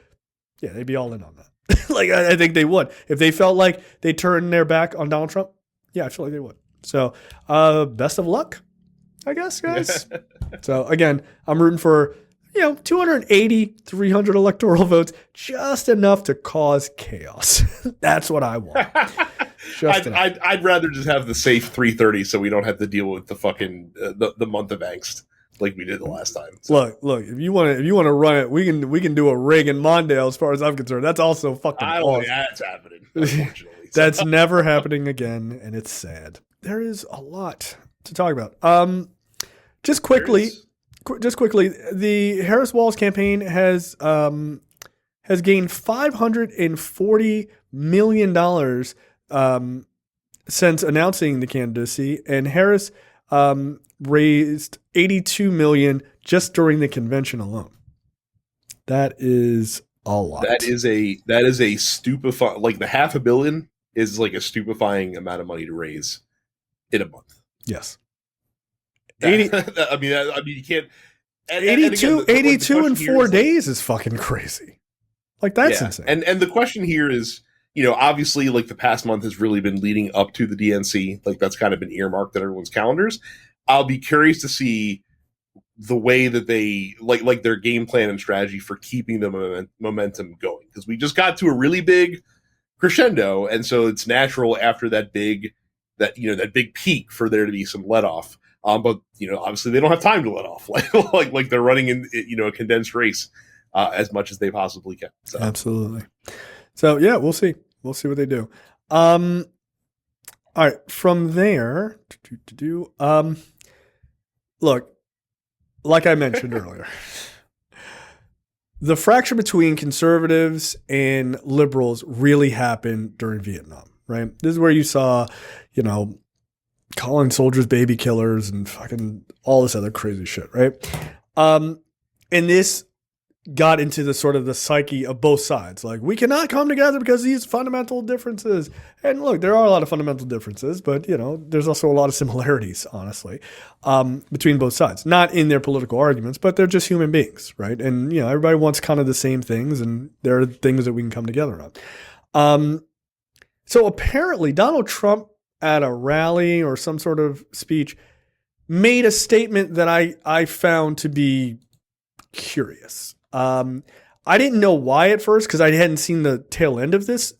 yeah, they'd be all in on that. Like, I think they would. If they felt like they turned their back on Donald Trump, yeah, I feel like they would. So best of luck, I guess, guys. So again, I'm rooting for 280, 300 electoral votes, just enough to cause chaos. That's what I want. I'd rather just have the safe 330 so we don't have to deal with the fucking the month of angst like we did the last time. So. Look, if you want to run it, we can do a Reagan Mondale as far as I'm concerned. That's also fucking awesome. That's happening, unfortunately. That's never happening again, and it's sad. There is a lot to talk about. Just quickly, the Harris-Walz campaign has gained $540 million since announcing the candidacy, and Harris raised $82 million just during the convention alone. That is a lot. That is a stupefying, like the $500 million is like a stupefying amount of money to raise in a month. Yes. 80, I mean, you can't. 82 in 4 days is fucking crazy. Like, that's insane. And the question here is, obviously, like the past month has really been leading up to the DNC. Like that's kind of been earmarked on everyone's calendars. I'll be curious to see the way that they like their game plan and strategy for keeping the momentum going, because we just got to a really big crescendo, and so it's natural after that big peak for there to be some let off. But obviously they don't have time to let off. Like they're running in a condensed race as much as they possibly can. So. Absolutely. So yeah, we'll see. We'll see what they do. All right. From there, look, like I mentioned earlier, the fracture between conservatives and liberals really happened during Vietnam, right? This is where you saw, calling soldiers baby killers and fucking all this other crazy shit, right? And this got into the sort of the psyche of both sides. Like, we cannot come together because of these fundamental differences. And look, there are a lot of fundamental differences, but, there's also a lot of similarities, honestly, between both sides. Not in their political arguments, but they're just human beings, right? And, everybody wants kind of the same things, and there are things that we can come together on. So apparently Donald Trump at a rally or some sort of speech made a statement that I found to be curious. I didn't know why at first because I hadn't seen the tail end of this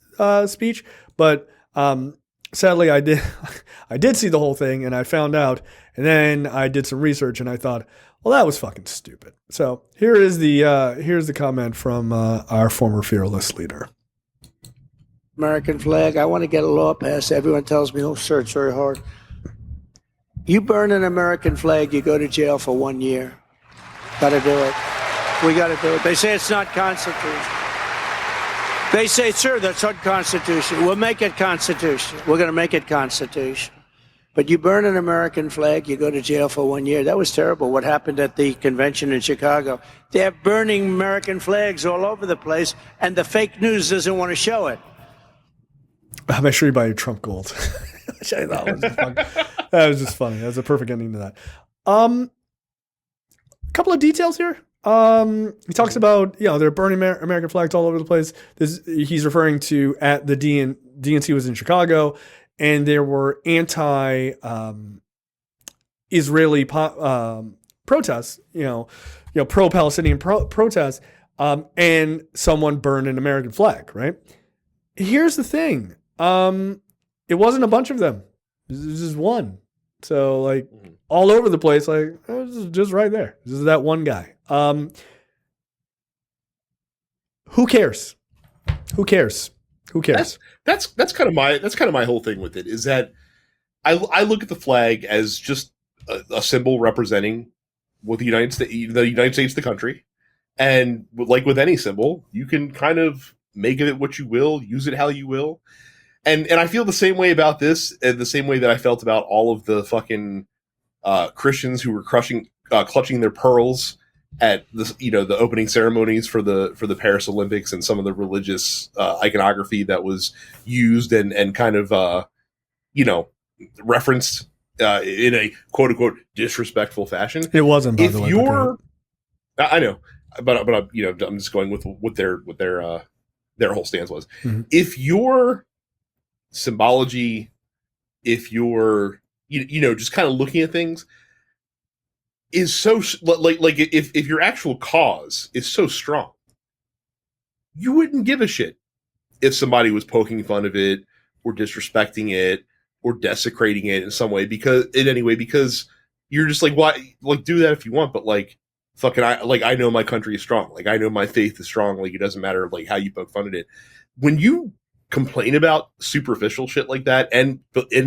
speech, but sadly I did see the whole thing, and I found out, and then I did some research and I thought, well, that was fucking stupid. So here's the comment from our former fearless leader. American flag. I want to get a law passed. Everyone tells me, oh, sir, it's very hard. You burn an American flag, you go to jail for 1 year. Got to do it. We got to do it. They say it's not constitutional. They say, sir, that's unconstitutional. We'll make it constitutional. We're going to make it constitutional. But you burn an American flag, you go to jail for 1 year. That was terrible, what happened at the convention in Chicago. They're burning American flags all over the place, and the fake news doesn't want to show it. Make sure you buy your Trump gold. Which I thought was just fun. That was just funny. That was a perfect ending to that. A couple of details here. He talks about, they're burning American flags all over the place. He's referring to at the DNC was in Chicago, and there were anti-Israeli protests, pro-Palestinian protests, and someone burned an American flag, right? Here's the thing. It wasn't a bunch of them. It was just one. So like all over the place, like this is just right there. This is that one guy. Who cares? Who cares? Who cares? That's kind of my whole thing with it, is that I look at the flag as just a symbol representing what the United States, the country, and like with any symbol, you can kind of make it what you will, use it how you will, and I feel the same way about this, the same way that I felt about all of the fucking Christians who were clutching their pearls at the opening ceremonies for the Paris Olympics, and some of the religious iconography that was used and kind of referenced in a quote unquote disrespectful fashion. It wasn't, by the way. I know, but I'm just going with what their whole stance was. Mm-hmm. If your symbology, if you're just kind of looking at things, is so like if your actual cause is so strong, you wouldn't give a shit if somebody was poking fun of it or disrespecting it or desecrating it in some way, because you're just like, why, like, do that if you want, but like, fucking, I know my country is strong, like I know my faith is strong, like it doesn't matter like how you poke fun at it. When you complain about superficial shit like that, and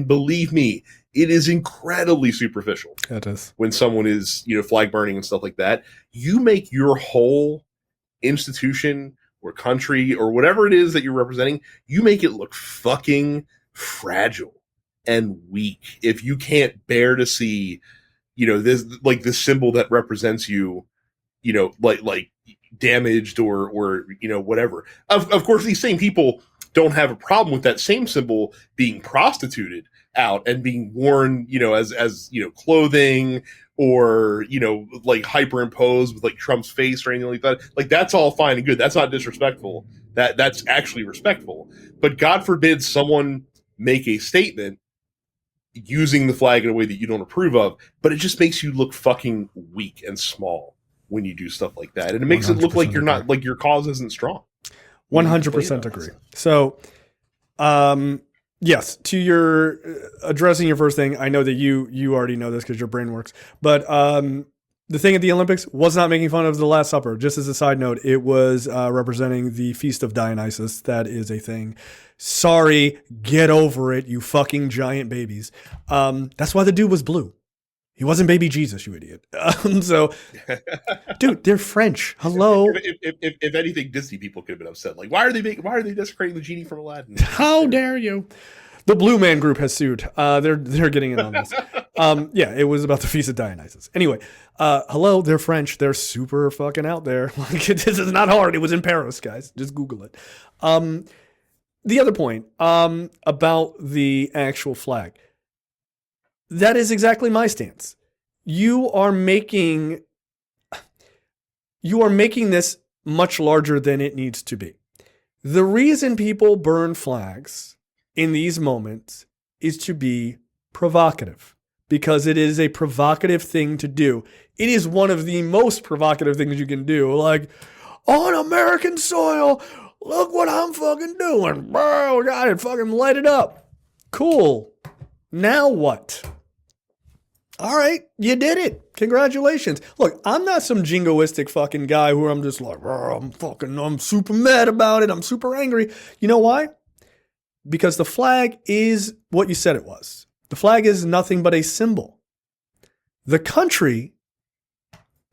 believe me, it is incredibly superficial. It is. When someone is flag burning and stuff like that, you make your whole institution or country or whatever it is that you're representing, you make it look fucking fragile and weak if you can't bear to see this symbol that represents you like damaged or whatever. Of course, these same people don't have a problem with that same symbol being prostituted out and being worn as clothing, or like hyperimposed with like Trump's face or anything like that. Like, that's all fine and good. That's not disrespectful. That's actually respectful. But God forbid someone make a statement using the flag in a way that you don't approve of, but it just makes you look fucking weak and small when you do stuff like that, and it makes it look like you're not, like your cause isn't strong. 100% agree. So, yes, to your addressing your first thing, I know that you already know this because your brain works, but the thing at the Olympics was not making fun of the Last Supper. Just as a side note, it was representing the Feast of Dionysus. That is a thing. Sorry, get over it, you fucking giant babies. That's why the dude was blue. He wasn't baby Jesus, you idiot. So, dude, they're French. Hello. If anything, Disney people could have been upset. Like, why are they desecrating the genie from Aladdin? How dare you? The Blue Man Group has sued. They're getting in on this. Yeah, it was about the Feast of Dionysus. Anyway, hello, they're French. They're super fucking out there. Like, this is not hard. It was in Paris, guys. Just Google it. The other point about the actual flag. That is exactly my stance. You are making this much larger than it needs to be. The reason people burn flags in these moments is to be provocative, because it is a provocative thing to do. It is one of the most provocative things you can do. Like, on American soil, look what I'm fucking doing. Bro, got it, fucking light it up. Cool. Now what? All right, you did it. Congratulations. Look, I'm not some jingoistic fucking guy who I'm just like, I'm super mad about it. I'm super angry. You know why? Because the flag is what you said it was. The flag is nothing but a symbol. The country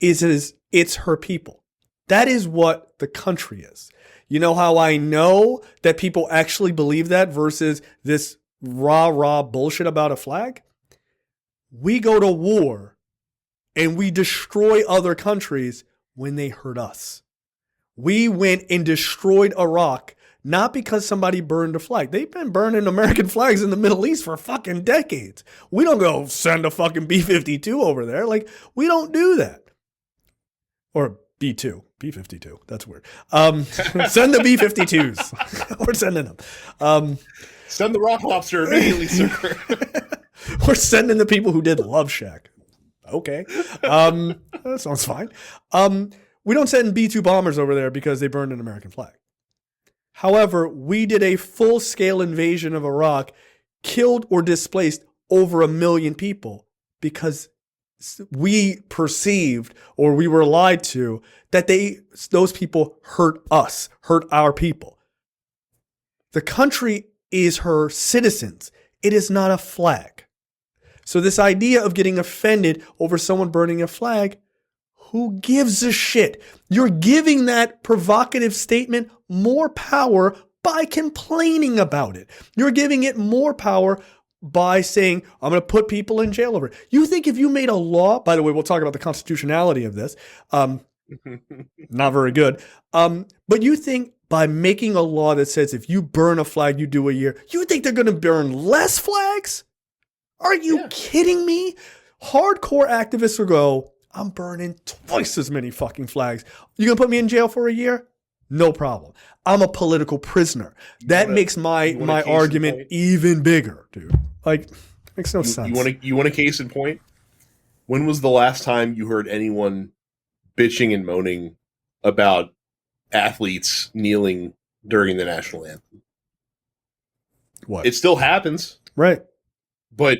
it's her people. That is what the country is. You know how I know that people actually believe that versus this rah bullshit about a flag? We go to war and we destroy other countries when they hurt us. We went and destroyed Iraq, not because somebody burned a flag. They've been burning American flags in the Middle East for fucking decades. We don't go send a fucking B-52 over there. Like, we don't do that. Or B-2. B-52. That's weird. Send the B-52s. We're sending them. Send the rock lobster immediately, sir. We're sending the people who did Love Shack. Okay. That sounds fine. We don't send B-2 bombers over there because they burned an American flag. However, we did a full-scale invasion of Iraq, killed or displaced over 1 million people because we perceived, or we were lied to, that those people hurt us, hurt our people. The country is her citizens. It is not a flag. So this idea of getting offended over someone burning a flag, who gives a shit? You're giving that provocative statement more power by complaining about it. You're giving it more power by saying, I'm going to put people in jail over it. You think if you made a law, by the way, we'll talk about the constitutionality of this. Not very good. But you think by making a law that says if you burn a flag, you do a year, you think they're going to burn less flags? Are you kidding me? Hardcore activists will go, I'm burning twice as many fucking flags. You going to put me in jail for a year? No problem. I'm a political prisoner. That makes my argument even bigger, dude. Like, makes no sense. You want a case in point? When was the last time you heard anyone bitching and moaning about athletes kneeling during the national anthem? What? It still happens. Right. But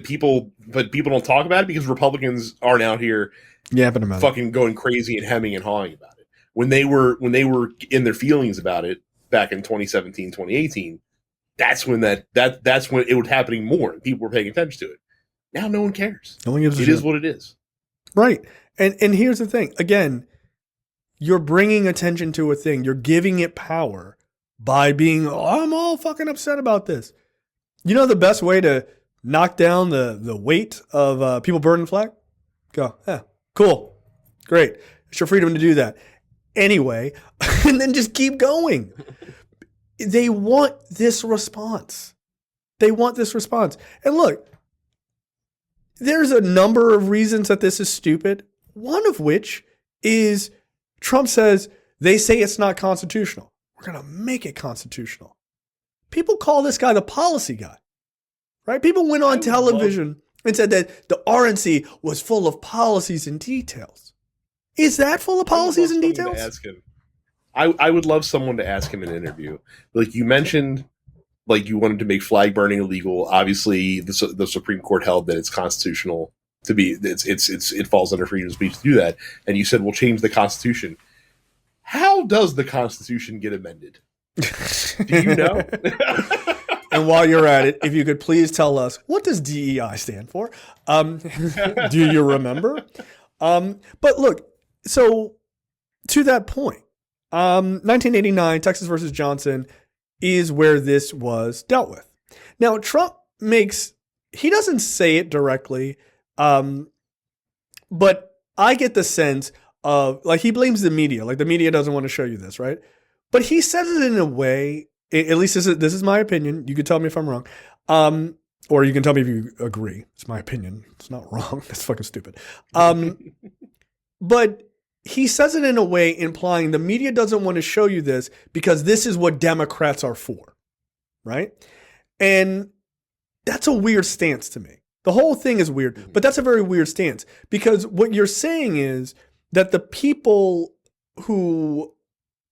people don't talk about it because Republicans aren't out here fucking going crazy and hemming and hawing about it. When they were in their feelings about it back in 2017, 2018, that's when that's when it was happening more and people were paying attention to it. Now no one cares. No one gives a shit. It is what it is. Right. And here's the thing. Again, you're bringing attention to a thing. You're giving it power by being, I'm all fucking upset about this. You know the best way to knock down the weight of people burning the flag? Go, yeah, cool, great. It's your freedom to do that. Anyway, and then just keep going. They want this response. They want this response. And look, there's a number of reasons that this is stupid. One of which is Trump says, they say it's not constitutional. We're going to make it constitutional. People call this guy the policy guy, right? People went on television and said that the RNC was full of policies and details. Is that full of policies and details? Ask him. I would love someone to ask him in an interview. Like you mentioned, like you wanted to make flag burning illegal. Obviously, the Supreme Court held that it's constitutional to be. It falls under freedom of speech to do that. And you said we'll change the Constitution. How does the Constitution get amended? Do you know? And while you're at it, if you could please tell us, what does DEI stand for? Do you remember? But look, so to that point, 1989, Texas versus Johnson is where this was dealt with. Now, Trump he doesn't say it directly, but I get the sense of, like, he blames the media. Like, the media doesn't want to show you this, right? But he says it in a way, at least this is my opinion. You can tell me if I'm wrong. Or you can tell me if you agree. It's my opinion. It's not wrong. That's fucking stupid. But he says it in a way implying the media doesn't want to show you this because this is what Democrats are for, right? And that's a weird stance to me. The whole thing is weird, but that's a very weird stance because what you're saying is that the people who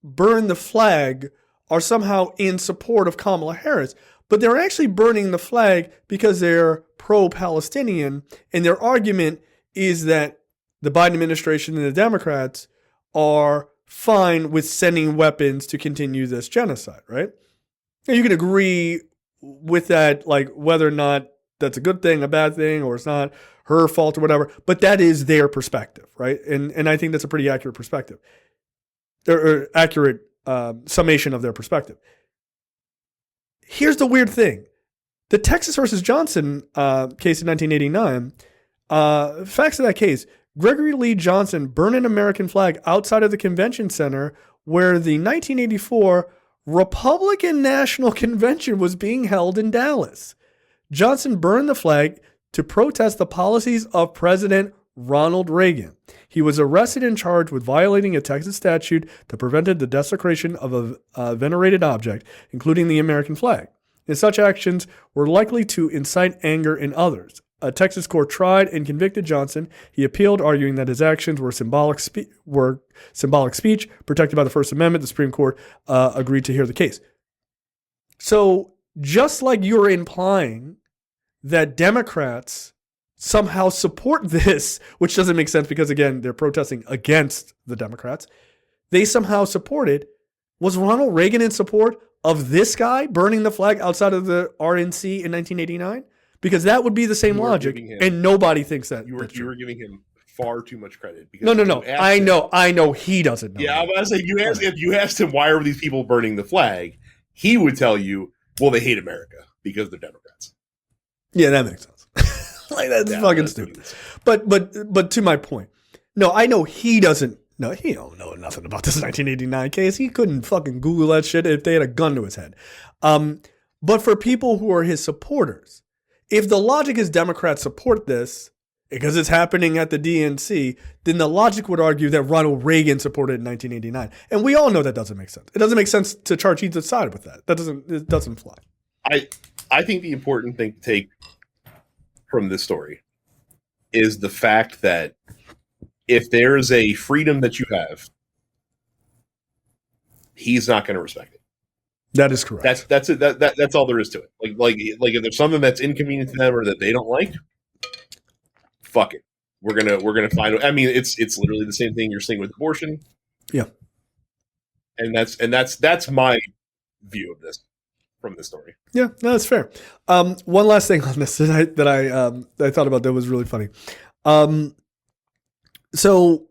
burn the flag are somehow in support of Kamala Harris, but they're actually burning the flag because they're pro-Palestinian, and their argument is that the Biden administration and the Democrats are fine with sending weapons to continue this genocide, right? And you can agree with that, like whether or not that's a good thing, a bad thing, or it's not her fault or whatever, but that is their perspective, right? And I think that's a pretty accurate perspective, or accurate summation of their perspective. Here's the weird thing. The Texas versus Johnson case in 1989, facts of that case, Gregory Lee Johnson burned an American flag outside of the convention center where the 1984 Republican National Convention was being held in Dallas. Johnson burned the flag to protest the policies of President Ronald Reagan. He was arrested and charged with violating a Texas statute that prevented the desecration of a venerated object, including the American flag. And such actions were likely to incite anger in others. A Texas court tried and convicted Johnson. He appealed, arguing that his actions were symbolic speech protected by the First Amendment. The Supreme Court agreed to hear the case. So just like you're implying that Democrats somehow support this, which doesn't make sense because, again, they're protesting against the Democrats, they somehow support it. Was Ronald Reagan in support of this guy burning the flag outside of the RNC in 1989? Because that would be the same logic, and nobody thinks that. You were giving him far too much credit. Because no. I know he doesn't know. Yeah, I was about to say, if you asked him why are these people burning the flag, he would tell you, well, they hate America because they're Democrats. Yeah, that makes sense. Like that's fucking stupid. But to my point, no, I know he doesn't. No, he don't know nothing about this 1989 case. He couldn't fucking Google that shit if they had a gun to his head. But for people who are his supporters, if the logic is Democrats support this because it's happening at the DNC, then the logic would argue that Ronald Reagan supported it in 1989. And we all know that doesn't make sense. It doesn't make sense to charge either side with that. It doesn't fly. I think the important thing to take from this story is the fact that if there is a freedom that you have, he's not going to respect it. That is correct. That's it. That's all there is to it. Like if there's something that's inconvenient to them or that they don't like, fuck it. We're gonna find. I mean, it's literally the same thing you're seeing with abortion. Yeah, and that's my view of this from this story. Yeah, no, that's fair. One last thing on this that I thought about that was really funny. So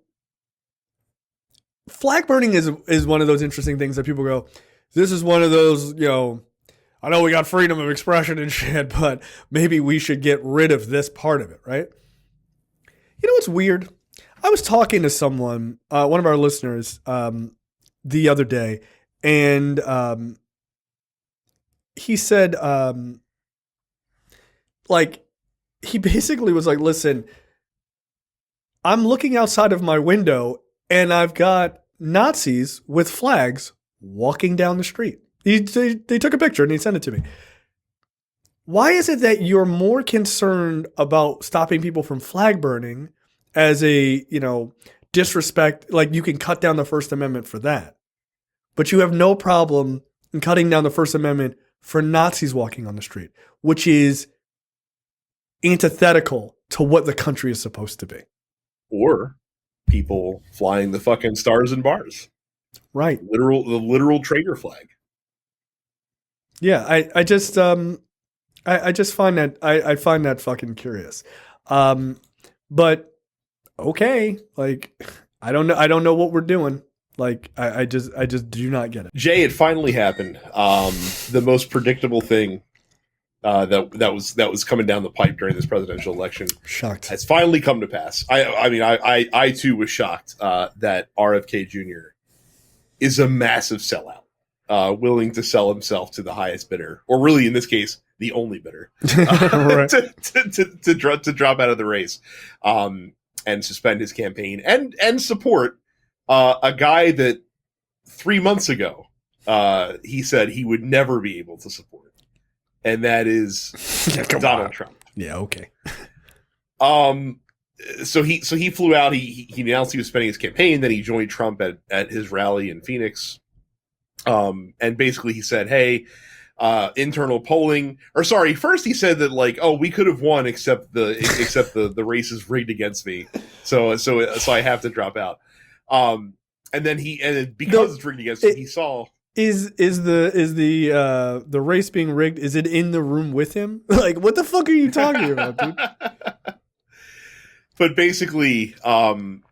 flag burning is one of those interesting things that people go, this is one of those, I know we got freedom of expression and shit, but maybe we should get rid of this part of it, right? You know what's weird? I was talking to someone, one of our listeners, the other day, and he said, he basically was like, listen, I'm looking outside of my window and I've got Nazis with flags walking down the street. They took a picture and he sent it to me. Why is it that you're more concerned about stopping people from flag burning as a, disrespect? Like you can cut down the First Amendment for that, but you have no problem in cutting down the First Amendment for Nazis walking on the street, which is antithetical to what the country is supposed to be. Or people flying the fucking stars and bars. Right. The literal traitor flag. Yeah, I just find that I find that fucking curious. But okay, like I don't know what we're doing. Like I just do not get it. Jay, it finally happened. The most predictable thing that was coming down the pipe during this presidential election. Shocked. Has finally come to pass. I too was shocked that RFK Jr. is a massive sellout, willing to sell himself to the highest bidder, or really in this case, the only bidder, to drop out of the race, and suspend his campaign and support a guy that 3 months ago he said he would never be able to support. And that is Donald Trump. Yeah, okay. So he flew out. He announced he was spending his campaign. Then he joined Trump at his rally in Phoenix. And basically he said, "Hey, internal polling." Or sorry, first he said that we could have won except the race is rigged against me. So I have to drop out. And then because it's rigged against him, he saw. Is the race being rigged? Is it in the room with him? Like, what the fuck are you talking about, dude? But basically,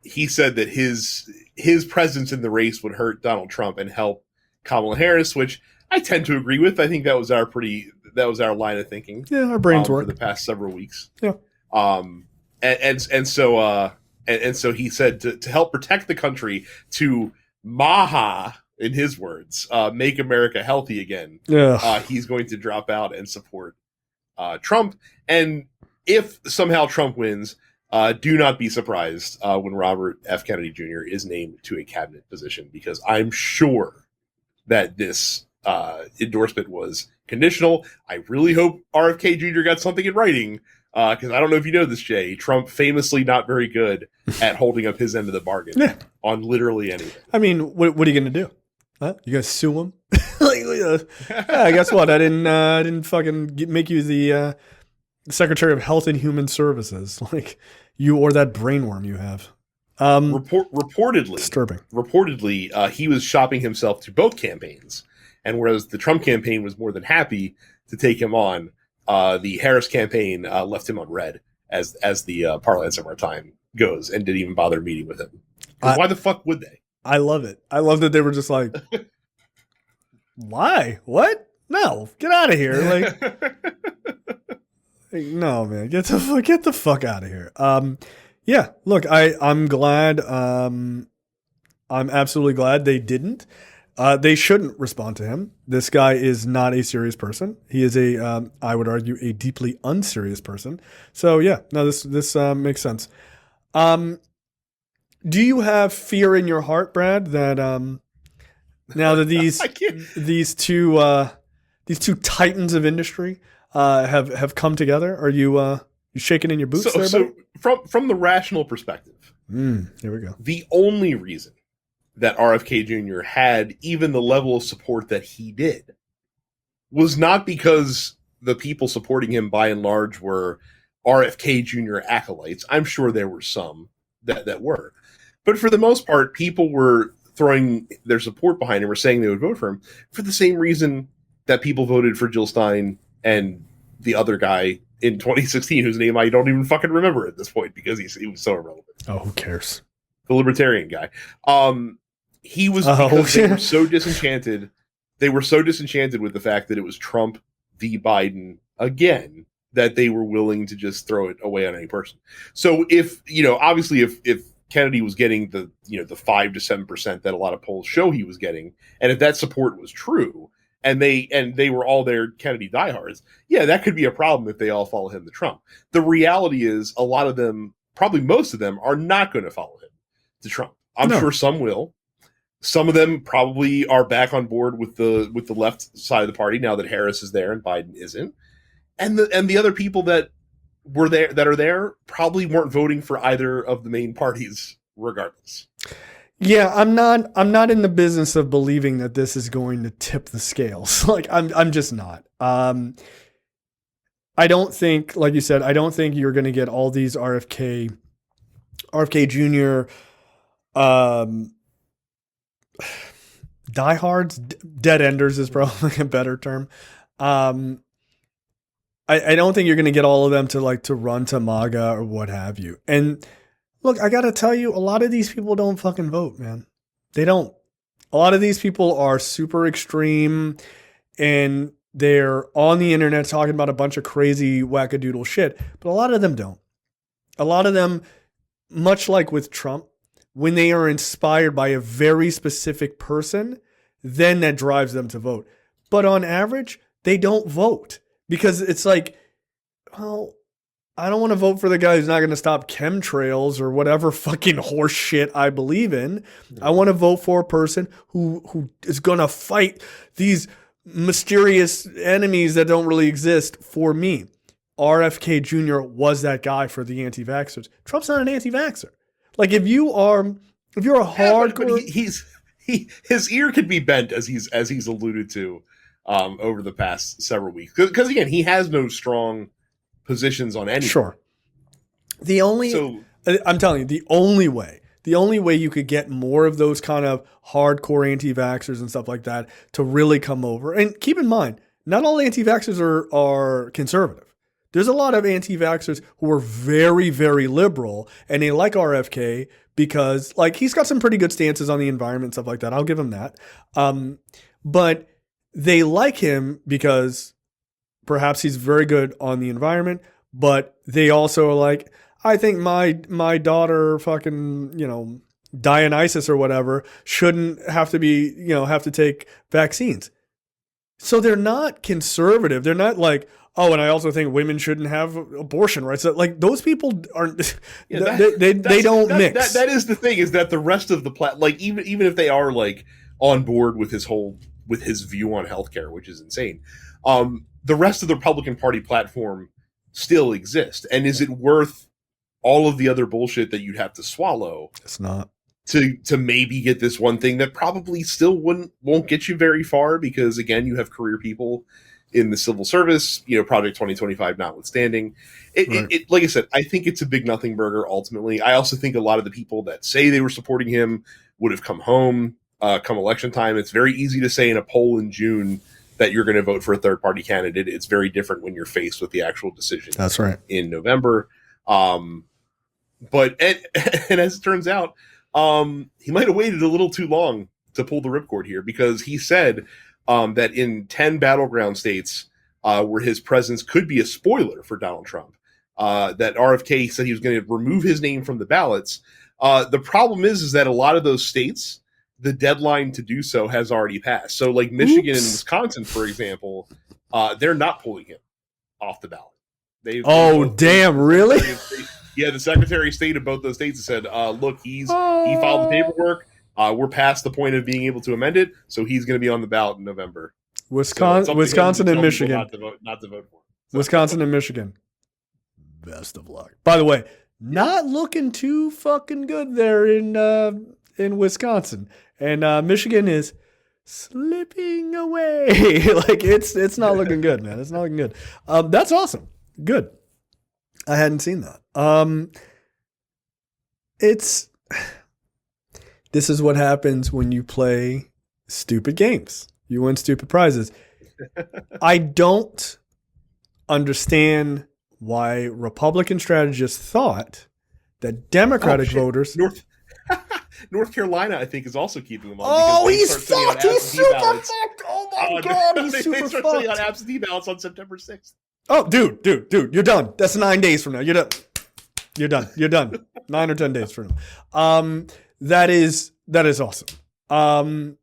he said that his presence in the race would hurt Donald Trump and help Kamala Harris, which I tend to agree with. I think that was our line of thinking. Yeah, our brains work for the past several weeks. Yeah. And so he said to help protect the country, to Maha, in his words, make America healthy again. Yeah. He's going to drop out and support Trump. And if somehow Trump wins, do not be surprised when Robert F. Kennedy Jr. is named to a cabinet position, because I'm sure that this endorsement was conditional. I really hope RFK Jr. got something in writing Because I don't know if you know this, Jay. Trump famously not very good at holding up his end of the bargain on literally anything. I mean, what are you going to do? Huh? You going to sue him? Yeah, guess what? I didn't fucking make you the Secretary of Health and Human Services, like you or that brainworm you have. Reportedly, disturbing. Reportedly, he was shopping himself to both campaigns, and whereas the Trump campaign was more than happy to take him on, the Harris campaign left him on red, as the parlance of our time goes, and didn't even bother meeting with him. Why the fuck would they? I love it. I love that they were just like, why? What? No, get out of here! Like, no, man, get the fuck out of here. Yeah, look, I'm glad. I'm absolutely glad they didn't. They shouldn't respond to him. This guy is not a serious person. He is I would argue, a deeply unserious person. So yeah, no, this makes sense. Do you have fear in your heart, Brad, that now that these two titans of industry have come together? Are you shaking in your boots? So from the rational perspective, here we go. The only reason that RFK Jr. had even the level of support that he did was not because the people supporting him by and large were RFK Jr. acolytes. I'm sure there were some that were. But for the most part, people were throwing their support behind him or saying they would vote for him for the same reason that people voted for Jill Stein and the other guy in 2016, whose name I don't even fucking remember at this point because he was so irrelevant. Oh, who cares? The libertarian guy. He was because they were so disenchanted. They were so disenchanted with the fact that it was Trump v. Biden again that they were willing to just throw it away on any person. So if, obviously if Kennedy was getting the 5 to 7% that a lot of polls show he was getting, and if that support was true, and they were all their Kennedy diehards, yeah, that could be a problem if they all follow him to Trump. The reality is a lot of them, probably most of them, are not going to follow him to Trump. I'm sure some will. Some of them probably are back on board with the left side of the party now that Harris is there and Biden isn't. And the other people that are there probably weren't voting for either of the main parties regardless. Yeah, I'm not in the business of believing that this is going to tip the scales. Like I'm just not. I don't think, like you said, I don't think you're going to get all these RFK Jr. Diehards, dead enders is probably a better term. I don't think you're going to get all of them to run to MAGA or what have you. And look, I got to tell you, a lot of these people don't fucking vote, man. They don't. A lot of these people are super extreme and they're on the internet talking about a bunch of crazy wackadoodle shit, but a lot of them don't. A lot of them, much like with Trump, when they are inspired by a very specific person, then that drives them to vote. But on average, they don't vote because it's like, well, I don't want to vote for the guy who's not going to stop chemtrails or whatever fucking horse shit I believe in. I want to vote for a person who is going to fight these mysterious enemies that don't really exist for me. RFK Jr. was that guy for the anti-vaxxers. Trump's not an anti-vaxxer. Like if you're a hardcore, his ear could be bent as he's alluded to over the past several weeks because again he has no strong positions on anything. Sure. I'm telling you, the only way you could get more of those kind of hardcore anti-vaxxers and stuff like that to really come over, and keep in mind, not all anti-vaxxers are conservative. There's a lot of anti-vaxxers who are very, very liberal, and they like RFK because, like, he's got some pretty good stances on the environment and stuff like that. I'll give him that. But they like him because perhaps he's very good on the environment, but they also are like, I think my daughter fucking, Dionysus or whatever shouldn't have to take vaccines. So they're not conservative. They're not like, oh, and I also think women shouldn't have abortion rights. Like those people aren't. Yeah, they don't mix. That is the thing. Is that the rest of the even if they are like on board with his view on healthcare, which is insane. The rest of the Republican Party platform still exist? And is it worth all of the other bullshit that you'd have to swallow? It's not. To maybe get this one thing that probably still won't get you very far, because again, you have career people in the civil service, Project 2025 notwithstanding. It like I said, I think it's a big nothing burger ultimately. I also think a lot of the people that say they were supporting him would have come home come election time. It's very easy to say in a poll in June that you're going to vote for a third party candidate. It's very different when you're faced with the actual decision. That's right. In November. But as it turns out, he might have waited a little too long to pull the ripcord here, because he said that in 10 battleground states where his presence could be a spoiler for Donald Trump, that RFK said he was going to remove his name from the ballots. The problem is that a lot of those states, the deadline to do so has already passed. So like Michigan and Wisconsin, for example, they're not pulling him off the ballot. Damn, really? Yeah, the Secretary of State of both those states said, look, he filed the paperwork. We're past the point of being able to amend it, so he's going to be on the ballot in November. Wisconsin and Michigan. Not to vote for him. So. Wisconsin and Michigan. Best of luck. By the way, not looking too fucking good there in Wisconsin. And Michigan is slipping away. Like it's not looking good, man. It's not looking good. That's awesome. Good. I hadn't seen that. This is what happens when you play stupid games. You win stupid prizes. I don't understand why Republican strategists thought that Democratic voters. North Carolina, I think, is also keeping them on. Oh, he's fucked. He's super fucked. Oh my God, he's super fucked. They start sending out absentee ballots on September 6th. Oh, dude, you're done. That's 9 days from now. You're done. 9 or 10 days from now. That is awesome.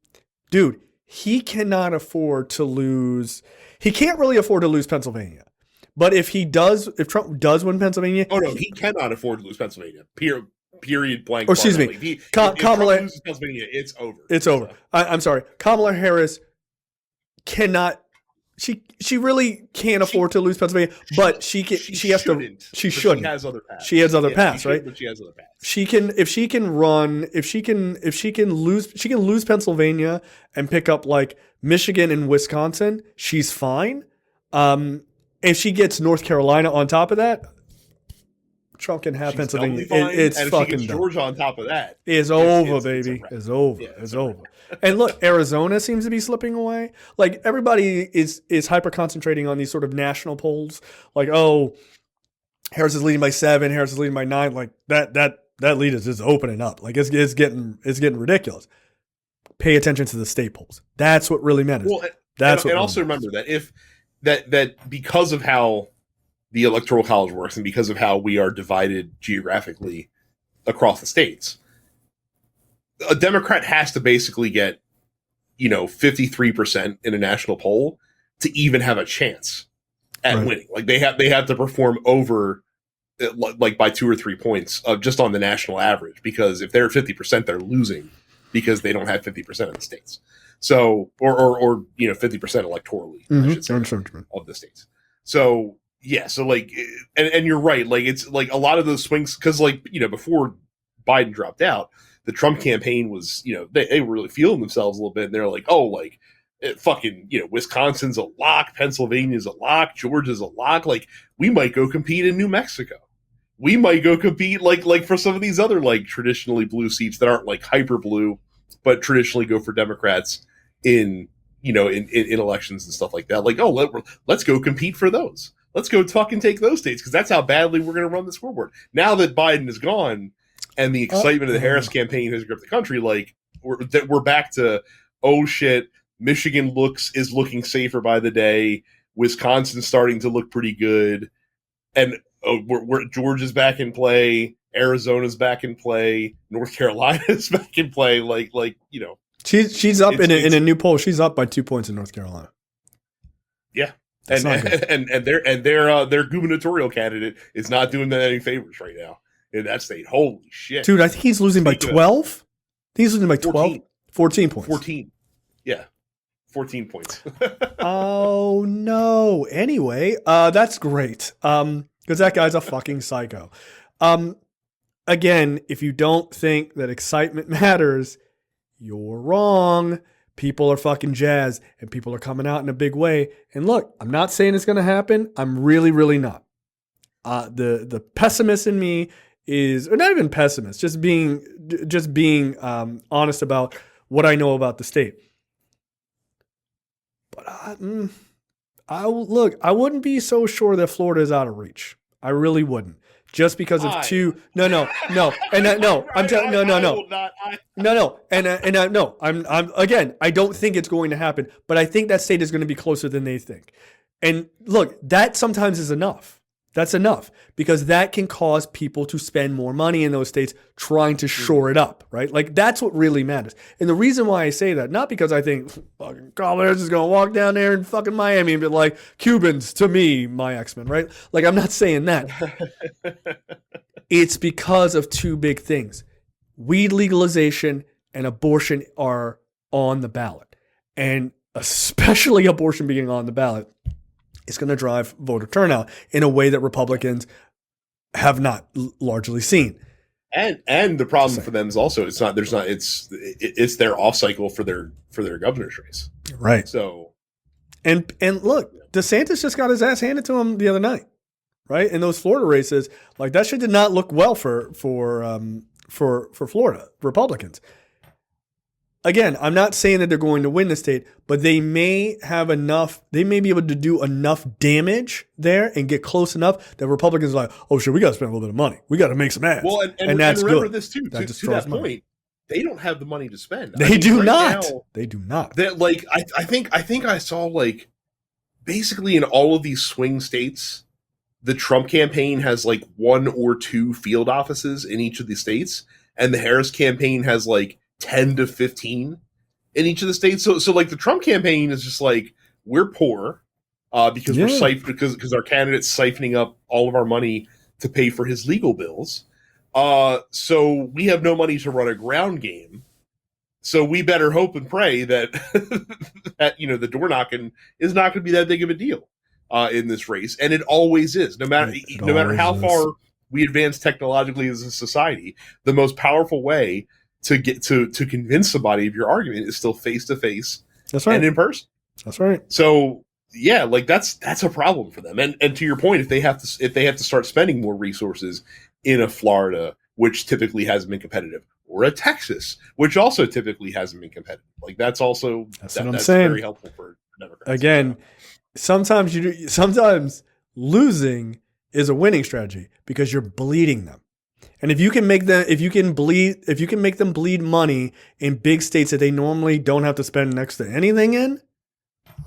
Dude, he cannot afford to lose. He can't really afford to lose Pennsylvania. But if Trump does win Pennsylvania, he cannot afford to lose Pennsylvania. Period. Blank. Or excuse me, if Kamala loses Pennsylvania, it's over. It's over. I'm sorry. Kamala Harris cannot. She really can't afford to lose Pennsylvania, but she shouldn't. She has other paths. She has other paths, right? But she has other paths. She can lose Pennsylvania and pick up like Michigan and Wisconsin. She's fine. If she gets North Carolina on top of that, Trump can have Pennsylvania. It's and fucking if she gets Georgia on top of that. It's over, baby. It's over. Yeah, it's over. And look, Arizona seems to be slipping away. Like everybody is hyper concentrating on these sort of national polls. Like, oh, Harris is leading by 7. Harris is leading by 9. Like that lead is just opening up. Like it's getting ridiculous. Pay attention to the state polls. That's what really matters. Well, and also remember that if that because of how the Electoral College works and because of how we are divided geographically across the states, a Democrat has to basically get 53% in a national poll to even have a chance at winning. Like they have to perform over like by 2 or 3 points just on the national average, because if they're at 50%, they're losing because they don't have 50% of the states. So or 50% electorally, I should say, of the states. So yeah, so like, and you're right. Like it's like a lot of those swings, because like before Biden dropped out, the Trump campaign was they were really feeling themselves a little bit, and they're like, oh, like fucking Wisconsin's a lock, Pennsylvania's a lock, Georgia's a lock. Like we might go compete in New Mexico. We might go compete like for some of these other like traditionally blue seats that aren't like hyper blue, but traditionally go for Democrats in elections and stuff like that. Like, oh, let's go compete for those. Let's go fucking take those states, because that's how badly we're going to run the scoreboard. Now that Biden is gone and the excitement of the Harris campaign has gripped the country, like we're back to, oh shit, Michigan is looking safer by the day. Wisconsin's starting to look pretty good, and Georgia's back in play. Arizona's back in play. North Carolina's back in play. She's up in a new poll. She's up by 2 points in North Carolina. Yeah. And their gubernatorial candidate is not doing them any favors right now in that state. Holy shit. Dude, I think he's losing by 12. He's losing by 12. 14 points. 14. Yeah. 14 points. Oh no. Anyway, that's great. Because that guy's a fucking psycho. Again, if you don't think that excitement matters, you're wrong. People are fucking jazzed and people are coming out in a big way. And look, I'm not saying it's going to happen. I'm really, really not. The pessimist in me is, or not even pessimist, just being honest about what I know about the state. But I wouldn't be so sure that Florida is out of reach. I really wouldn't. Just because of two, no, again, I don't think it's going to happen, but I think that state is going to be closer than they think. And look, that sometimes is enough. That's enough because that can cause people to spend more money in those states trying to shore it up, right? Like that's what really matters. And the reason why I say that, not because I think fucking Kamala Harris is going to walk down there in fucking Miami and be like, Cubans to me, my X-Men, right? Like I'm not saying that. It's because of two big things. Weed legalization and abortion are on the ballot. And especially abortion being on the ballot, it's going to drive voter turnout in a way that Republicans have not largely seen. And the problem for them is also it's their off cycle for their governor's race. Right. So and look, DeSantis just got his ass handed to him the other night. Right? In those Florida races, like that shit did not look well for Florida Republicans. Again, I'm not saying that they're going to win the state, but they may have enough, they may be able to do enough damage there and get close enough that Republicans are like, oh shit, we got to spend a little bit of money. We got to make some ads. Well, and that's remember good. This too, that to that point, they don't have the money to spend. They do not. They do not. That like, I think I saw like basically in all of these swing states, the Trump campaign has like 1 or 2 field offices in each of the states, and the Harris campaign has like 10 to 15 in each of the states. So like the Trump campaign is just like, we're poor because because our candidate's siphoning up all of our money to pay for his legal bills. So we have no money to run a ground game. So we better hope and pray that that the door knocking is not going to be that big of a deal in this race, and it always is. No matter how far we advance technologically as a society, the most powerful way to get to convince somebody of your argument is still face to face. That's right. And in person. That's right. So yeah, like that's a problem for them. And to your point, if they have to start spending more resources in a Florida, which typically hasn't been competitive, or a Texas, which also typically hasn't been competitive, like that's what I'm saying. Very helpful for Democrats. Again, sometimes losing is a winning strategy because you're bleeding them. And if you can make them bleed money in big states that they normally don't have to spend next to anything in,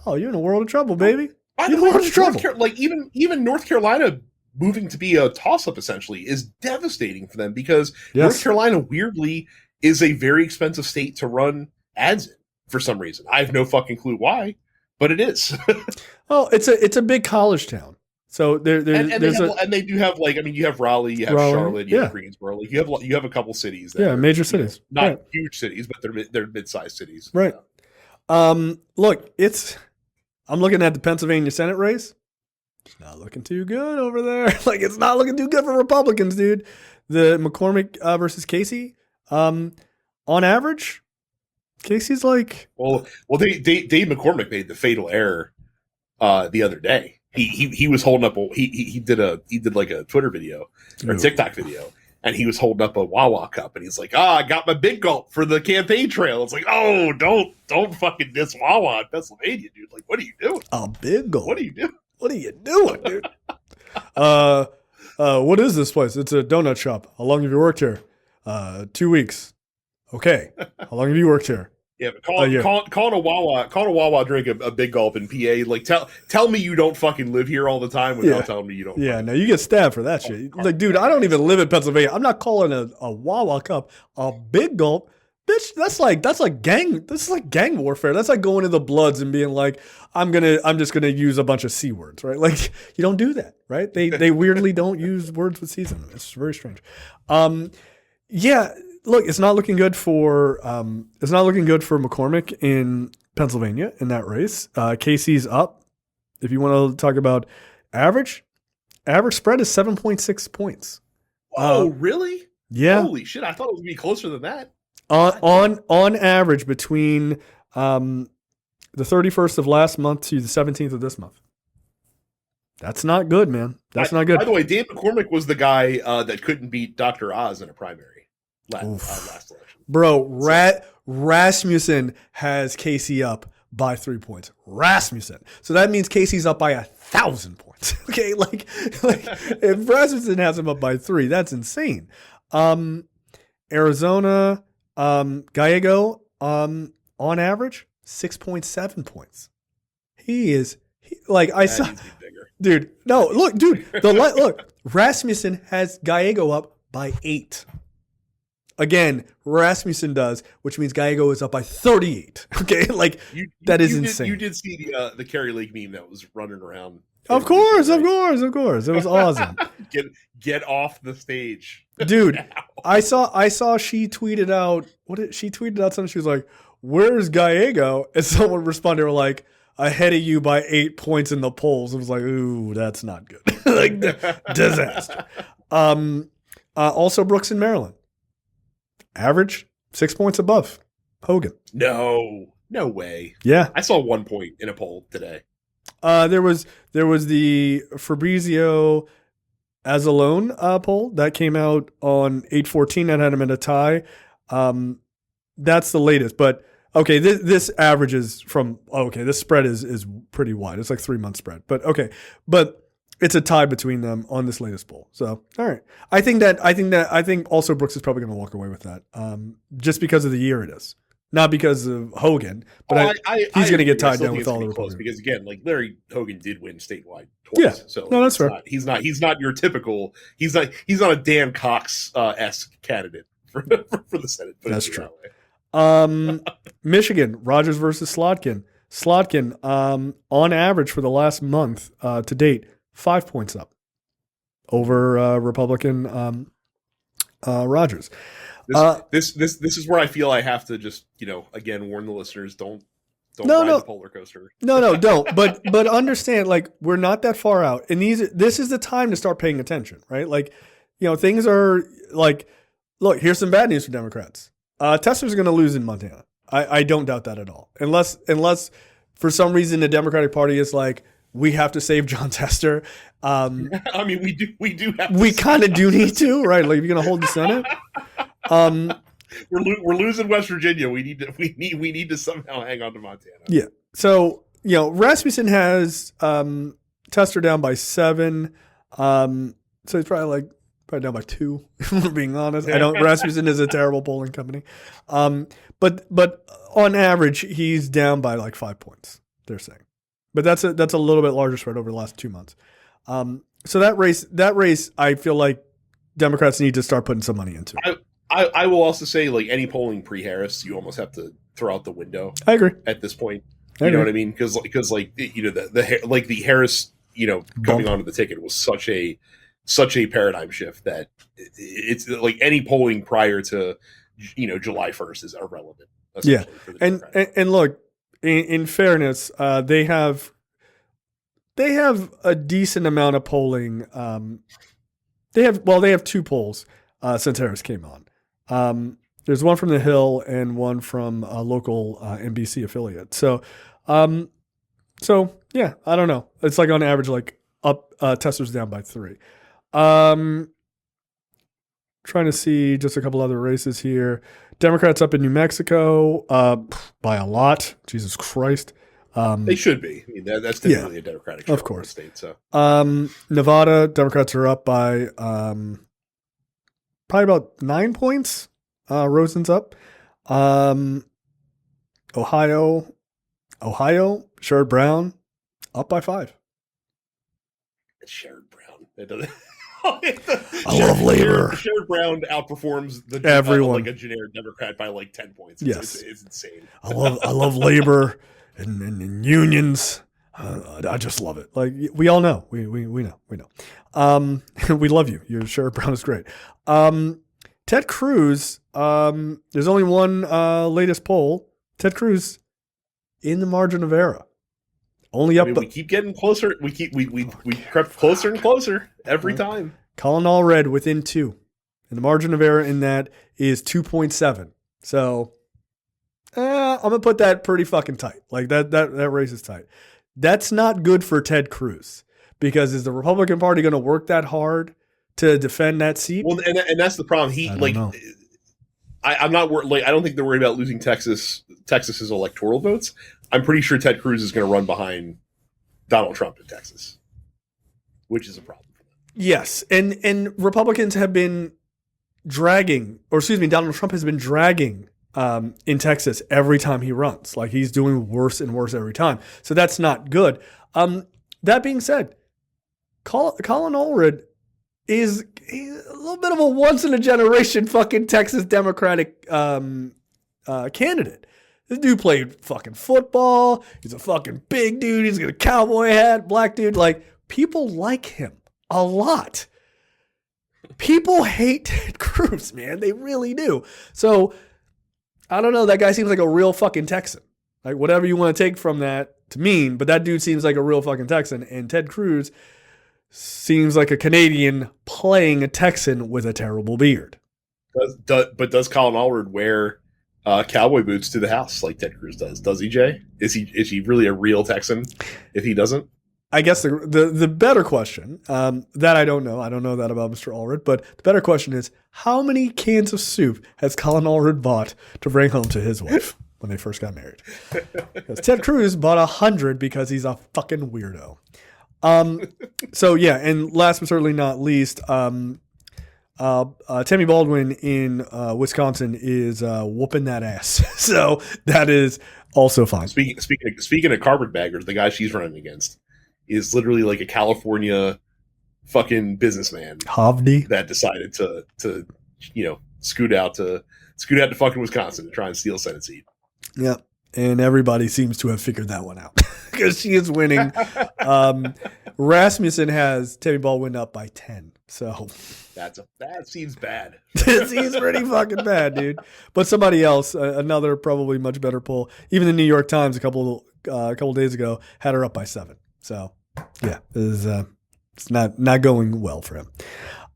oh, you're in a world of trouble, baby. You're in a world of trouble. Like even North Carolina moving to be a toss-up essentially is devastating for them because North Carolina weirdly is a very expensive state to run ads in for some reason. I have no fucking clue why, but it is. Well, it's a big college town. So they do have you have Raleigh, you have Charlotte, you have Greensboro, like you have a couple cities that major cities, not huge cities, but they're mid-sized cities, right? Look, I'm looking at the Pennsylvania Senate race. It's not looking too good over there. Like it's not looking too good for Republicans, dude. The McCormick versus Casey, on average, Casey's like Dave McCormick made the fatal error the other day. He was holding up he did like a Twitter video or TikTok video, and he was holding up a Wawa cup, and he's like, I got my big gulp for the campaign trail. It's like, oh, don't fucking diss Wawa in Pennsylvania, dude. Like, what are you doing? A big gulp. What are you doing? What are you doing, dude? What is this place? It's a donut shop. How long have you worked here? 2 weeks. Okay. How long have you worked here? Yeah, but calling a Wawa drink a big gulp in PA, like tell me you don't fucking live here all the time without telling me you don't. Yeah, no, you get stabbed for that shit. Like, dude, I don't even live in Pennsylvania. I'm not calling a Wawa cup a big gulp. Bitch, that's like gang warfare. That's like going to the Bloods and being like, I'm just gonna use a bunch of C words, right? Like you don't do that, right? They weirdly don't use words with C's in them. It's very strange. Yeah. Look, it's not looking good for McCormick Pennsylvania in that race. Casey's up. If you want to talk about average spread is 7.6 points. Oh, really? Yeah. Holy shit! I thought it was gonna be closer than that. On average between the 31st of last month to the 17th of this month. That's not good, man. That's not good. By the way, Dan McCormick was the guy that couldn't beat Dr. Oz in a primary last election. Bro, Rasmussen has Casey up by 3 points. Rasmussen. So that means Casey's up by 1,000 points. Okay, like if Rasmussen has him up by 3, that's insane. Arizona, Gallego, on average, 6.7 points. I saw, dude. No, look, dude. Look, Rasmussen has Gallego up by 8. Again, Rasmussen does, which means Gallego is up by 38. Okay, that is insane. You did see the Kerry Lake meme that was running around. Of course. It was awesome. Get off the stage, dude. Now. I saw she tweeted out something. She was like, "Where's Gallego?" And someone responded, "Were like ahead of you by 8 points in the polls." I was like, "Ooh, that's not good." Disaster. Also, Brooks in Maryland. Average 6 points above Hogan. No way. Yeah, I saw 1 point in a poll today. There was the Fabrizio Azzalone poll that came out on 8/14 that had him in a tie. That's the latest, but okay, this average is from this spread is pretty wide. It's like 3 month spread, but okay, but it's a tie between them on this latest poll. So, all right. I think also Brooks is probably going to walk away with that, just because of the year it is, not because of Hogan. But he's going to get tied down with all the Republicans. Because again, like Larry Hogan did win statewide twice. Yeah, so no, that's fair. He's not your typical. He's not a Dan Cox esque candidate for the Senate. That's true. Michigan, Rogers versus Slotkin. Slotkin, on average for the last month to date, 5 points up over Republican Rogers. This is where I feel I have to just again warn the listeners: don't ride the polar coaster. No, don't. But understand, we're not that far out, and this is the time to start paying attention, right? Things are look. Here's some bad news for Democrats. Tesla's going to lose in Montana. I don't doubt that at all, unless for some reason the Democratic Party is like, we have to save John Tester. I mean, we do have. We kind of do need to, right? Like, you're going to hold the Senate. We're losing West Virginia. We need to somehow hang on to Montana. Yeah. So Rasmussen has Tester down by 7. So he's probably down by 2. If we're being honest, Rasmussen is a terrible polling company. But on average, he's down by 5 points. They're saying. But that's a little bit larger spread over the last 2 months. So that race, I feel like Democrats need to start putting some money into. I will also say, any polling pre-Harris, you almost have to throw out the window. I agree at this point. You know what I mean? Because the Harris coming onto the ticket was such a paradigm shift that it's like any polling prior to July 1st is irrelevant. Yeah, and look. In fairness, they have a decent amount of polling. They have 2 polls since Harris came on. There's one from the Hill and one from a local NBC affiliate. So yeah, I don't know. It's on average up. Tester's down by 3. Trying to see just a couple other races here. Democrats up in New Mexico by a lot. Jesus Christ. They should be. I mean, that's typically a Democratic of course state. So Nevada, Democrats are up by probably about 9 points. Rosen's up. Ohio, Sherrod Brown up by 5. Sherrod Brown. It doesn't. I love labor. Sherrod Brown outperforms everyone, a generic Democrat by 10 points. Yes, it's insane. I love labor and unions. I just love it. We all know. We know. We love you. Your Sherrod Brown is great. Ted Cruz. There's only one latest poll. Ted Cruz in the margin of error. Only up. We keep getting closer. We crept closer and closer every time. Colin Allred within 2. And the margin of error in that is 2.7. So I'm going to put that pretty fucking tight. Like that race is tight. That's not good for Ted Cruz, because is the Republican Party going to work that hard to defend that seat? Well, and that's the problem. I'm not worried. Like, I don't think they're worried about losing Texas's electoral votes. I'm pretty sure Ted Cruz is going to run behind Donald Trump in Texas, which is a problem for them. Yes, and Republicans have been Donald Trump has been dragging in Texas every time he runs. Like, he's doing worse and worse every time. So that's not good. That being said, Colin Allred is a little bit of a once-in-a-generation fucking Texas Democratic candidate. This dude played fucking football. He's a fucking big dude. He's got a cowboy hat, black dude. Like, people like him a lot. People hate Ted Cruz, man. They really do. So, I don't know. That guy seems like a real fucking Texan. Like, whatever you want to take from that to mean, but that dude seems like a real fucking Texan. And Ted Cruz seems like a Canadian playing a Texan with a terrible beard. But does Colin Allred wear cowboy boots to the house like Ted Cruz does? Does he, Jay? Is he really a real Texan if he doesn't? I guess the better question, that I don't know that about Mr. Allred, but the better question is, how many cans of soup has Colin Allred bought to bring home to his wife when they first got married? Because Ted Cruz bought 100 because he's a fucking weirdo. So yeah, and last but certainly not least, Tammy Baldwin in Wisconsin is whooping that ass. So that is also fine. Speaking of carpetbaggers, the guy she's running against is literally like a California fucking businessman Hovde that decided to scoot out to fucking Wisconsin to try and steal a Senate seat. Yeah. And everybody seems to have figured that one out because she is winning. Rasmussen has Tammy Baldwin up by 10. So that seems bad. It seems pretty fucking bad, dude. But somebody else, another probably much better poll, even the New York Times a couple days ago had her up by 7. So yeah, it's not going well for him.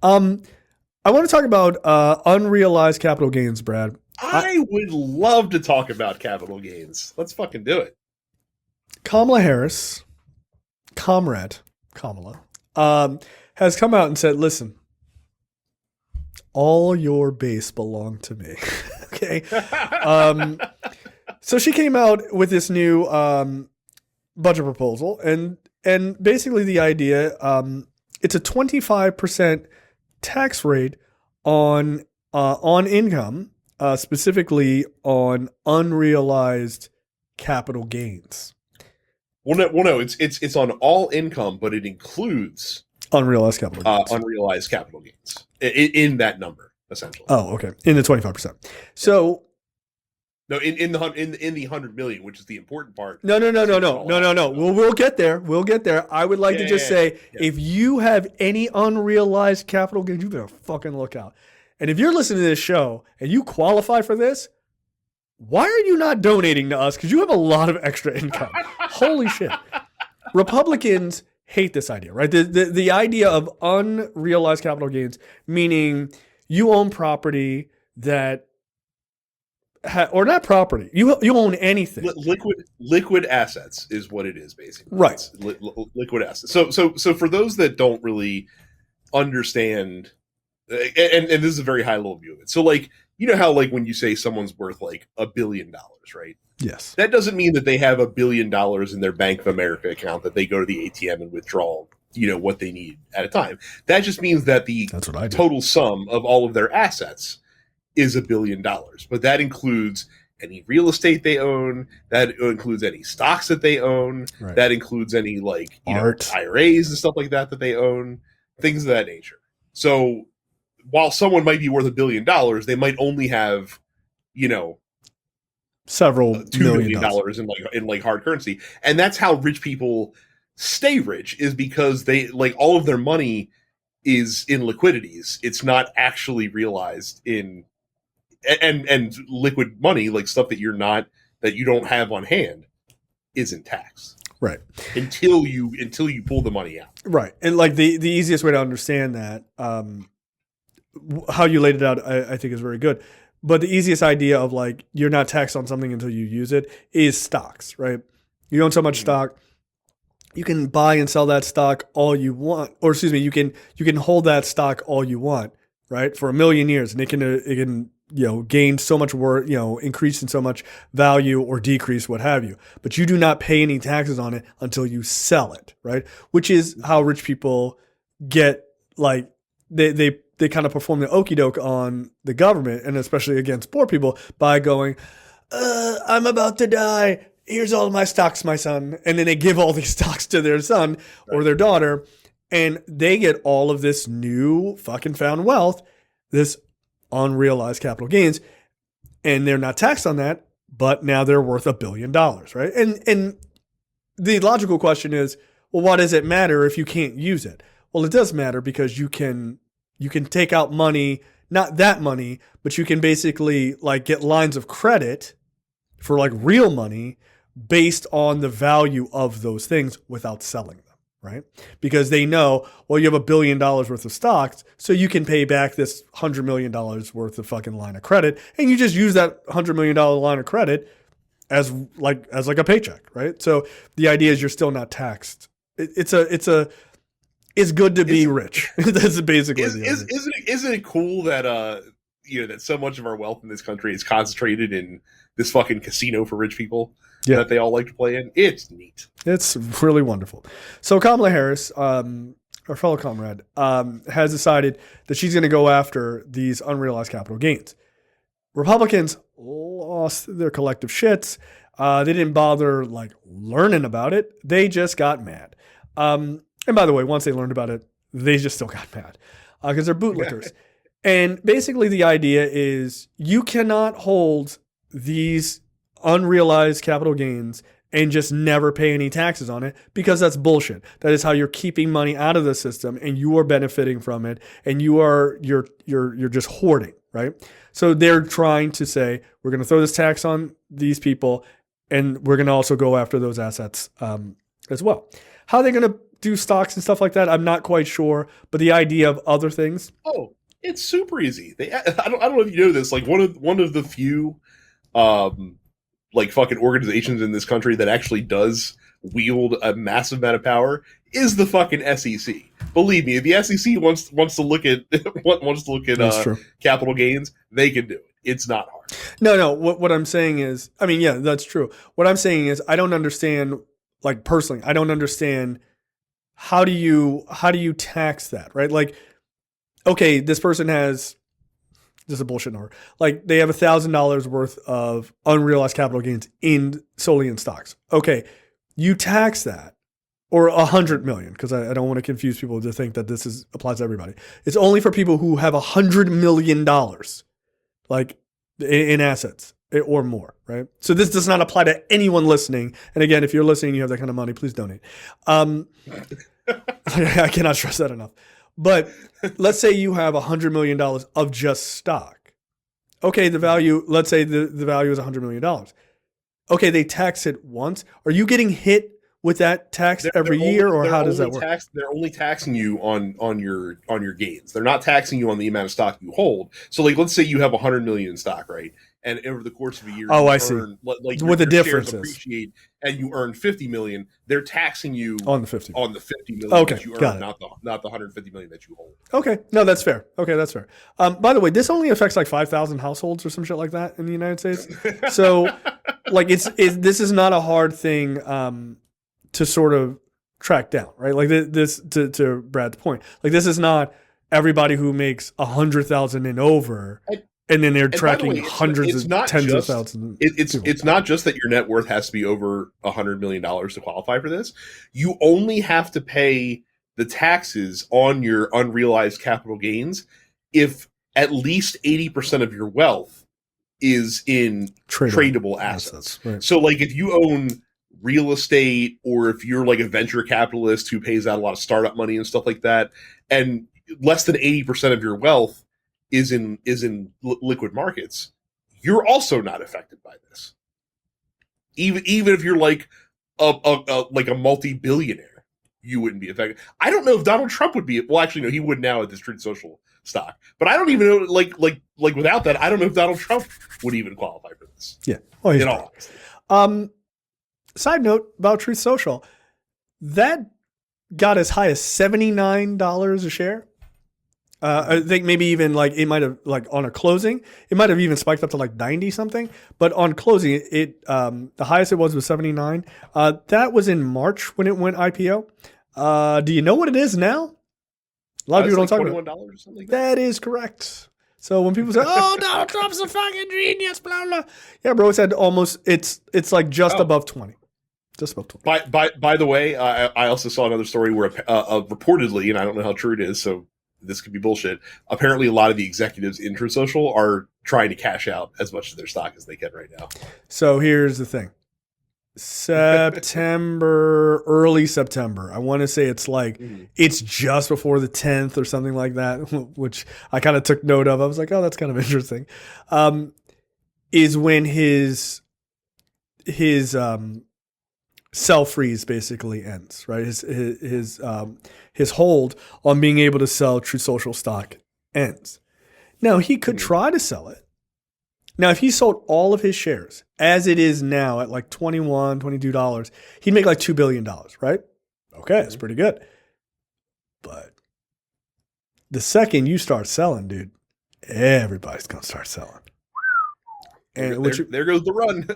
I want to talk about unrealized capital gains, Brad. I would love to talk about capital gains. Let's fucking do it. Kamala Harris, Comrade Kamala, has come out and said, listen, all your base belong to me. Okay. So she came out with this new budget proposal, and basically the idea, it's a 25% tax rate on income, specifically on unrealized capital gains. Well, no, it's on all income, but it includes unrealized capital gains. Unrealized capital gains in that number, essentially. Oh, okay, in the 25%. So, no, in the 100 million, which is the important part. No. We'll get there. We'll get there. I would like to just say, if you have any unrealized capital gains, you better fucking look out. And if you're listening to this show and you qualify for this, why are you not donating to us? Because you have a lot of extra income. Holy shit. Republicans hate this idea, right? The idea of unrealized capital gains, meaning you own property that, or not property, you own anything. Liquid assets is what it is, basically. Right. Liquid assets. So for those that don't really understand, and this is a very high level view of it. So, like, you know how, like, when you say someone's worth like $1 billion, right? Yes. That doesn't mean that they have $1 billion in their Bank of America account that they go to the ATM and withdraw, what they need at a time. That just means that the total sum of all of their assets is $1 billion. But that includes any real estate they own. That includes any stocks that they own. Right. That includes any, like, IRAs and stuff like that they own. Things of that nature. So while someone might be worth $1 billion, they might only have, several $2 million in hard currency. And that's how rich people stay rich, is because they, like, all of their money is in liquidities. It's not actually realized in and liquid money, like stuff that you don't have on hand, isn't taxed. Right. Until you pull the money out. Right. And like the easiest way to understand that, how you laid it out, I think is very good. But the easiest idea of like you're not taxed on something until you use it is stocks, right? You own so much stock, you can buy and sell that stock all you want, or excuse me, you can hold that stock all you want, right, for 1,000,000 years, and it can gain so much worth, increase in so much value or decrease, what have you. But you do not pay any taxes on it until you sell it, right? Which is how rich people get, like, they kind of perform the okie doke on the government, and especially against poor people, by going, I'm about to die. Here's all of my stocks, my son. And then they give all these stocks to their son or their daughter, and they get all of this new fucking found wealth, this unrealized capital gains, and they're not taxed on that, but now they're worth $1 billion, right? And the logical question is, well, why does it matter if you can't use it? Well, it does matter because you can take out money, not that money, but you can basically like get lines of credit for like real money based on the value of those things without selling them, right? Because they know, well, you have $1 billion worth of stocks, so you can pay back this $100 million worth of fucking line of credit, and you just use that $100 million line of credit as like a paycheck, right? So the idea is you're still not taxed. It's good to be rich. That's basically the idea. Isn't it cool that that so much of our wealth in this country is concentrated in this fucking casino for rich people that they all like to play in? It's neat. It's really wonderful. So Kamala Harris, our fellow comrade, has decided that she's going to go after these unrealized capital gains. Republicans lost their collective shits. They didn't bother like learning about it. They just got mad. And by the way, once they learned about it, they just still got mad because they're bootlickers. And basically the idea is you cannot hold these unrealized capital gains and just never pay any taxes on it, because that's bullshit. That is how you're keeping money out of the system, and you are benefiting from it, and you're just hoarding, right? So they're trying to say, we're going to throw this tax on these people, and we're going to also go after those assets as well. How are they going to do stocks and stuff like that? I'm not quite sure, but the idea of other things. Oh, it's super easy. I don't know if you know this. Like one of the few, like fucking organizations in this country that actually does wield a massive amount of power is the fucking SEC. Believe me, if the SEC wants to look at capital gains, they can do it. It's not hard. No. What I'm saying is, I mean, yeah, that's true. What I'm saying is, I don't understand. Like personally, I don't understand how do you tax that, right? Like, okay, this person has, this is a bullshit number. Like they have $1,000 worth of unrealized capital gains solely in stocks. Okay, you tax that, or 100 million, because I don't want to confuse people to think that this applies to everybody. It's only for people who have $100 million, like in assets or more, right? So this does not apply to anyone listening. And again, if you're listening, you have that kind of money, please donate. I cannot stress that enough. But let's say you have $100 million of just stock. Okay, the value, let's say the value is $100 million. Okay, they tax it once. Are you getting hit with that tax every year, or how does that work? They're only taxing you on your gains. They're not taxing you on the amount of stock you hold. So like, let's say you have 100 million in stock, right? And over the course of a year, I see. Like what the difference is, appreciate, and you earn 50 million. They're taxing you on the 50 million okay, that you got earn, it. not the 150 million that you hold. Okay, no, that's fair. Okay, that's fair. By the way, this only affects like 5,000 households or some shit like that in the United States. So, like, this is not a hard thing to sort of track down, right? Like this to Brad's point, like this is not everybody who makes 100,000 and over. And then they're tracking hundreds of tens of thousands. It's not just that your net worth has to be over $100 million to qualify for this. You only have to pay the taxes on your unrealized capital gains if at least 80% of your wealth is in tradable assets. Right. So like if you own real estate, or if you're like a venture capitalist who pays out a lot of startup money and stuff like that, and less than 80% of your wealth is in liquid markets, you're also not affected by this. Even if you're like like a multi-billionaire, you wouldn't be affected. I don't know if Donald Trump would be. Well, actually, no, he would now at this Truth Social stock. But I don't even know, like without that, I don't know if Donald Trump would even qualify for this. Yeah. Oh, he's in all honesty. Side note about Truth Social, that got as high as $79 a share. I think maybe even like it might have like on a closing, it might have even spiked up to like 90 something. But on closing, the highest it was 79. That was in March when it went IPO. Do you know what it is now? A lot of people don't talk about $21 or something like that. That is correct. So when people say, "Oh, Donald Trump's a fucking genius," blah blah, yeah, bro, it's at almost it's like just above 20. Just above 20. By the way, I also saw another story where reportedly, and I don't know how true it is, so this could be bullshit. Apparently, a lot of the executives in Truth Social are trying to cash out as much of their stock as they can right now. So here's the thing. Early September. I want to say it's like, it's just before the 10th or something like that, which I kind of took note of. I was like, oh, that's kind of interesting. Is when his sell freeze basically ends, right? His hold on being able to sell Truth Social stock ends. Now he could try to sell it. Now, if he sold all of his shares as it is now at like $21, $22, he'd make like $2 billion, right? Okay, that's pretty good. But the second you start selling, dude, everybody's going to start selling. And there goes the run.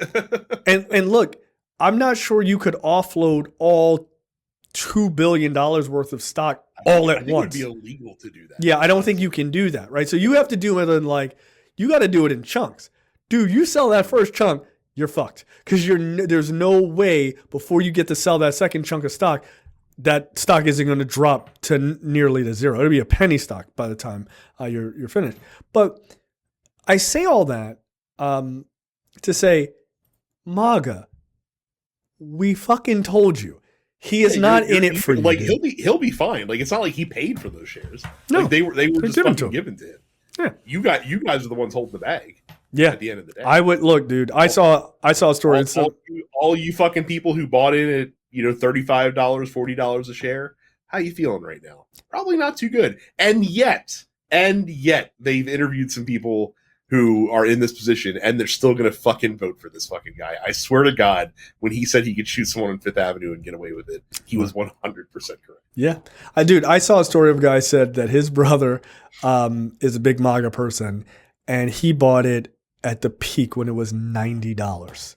and look, I'm not sure you could offload all $2 billion worth of stock all at once. It would be illegal to do that. Yeah, I don't think you can do that, right? So you have to do it in like, you got to do it in chunks. Dude, you sell that first chunk, you're fucked. Because there's no way before you get to sell that second chunk of stock, that stock isn't going to drop to nearly to zero. It'll be a penny stock by the time you're finished. But I say all that to say, MAGA, we fucking told you. He is not in it for you. Like he'll be fine. Like it's not like he paid for those shares. No, like they were just fucking given to him. Yeah, you guys are the ones holding the bag. Yeah, at the end of the day, I would look, dude. I saw a story. All you fucking people who bought in at $35, $40 a share. How you feeling right now? Probably not too good. And yet they've interviewed some people who are in this position, and they're still going to fucking vote for this fucking guy. I swear to God, when he said he could shoot someone on Fifth Avenue and get away with it, he was 100% correct. Yeah. I saw a story of a guy said that his brother is a big MAGA person, and he bought it at the peak when it was $90.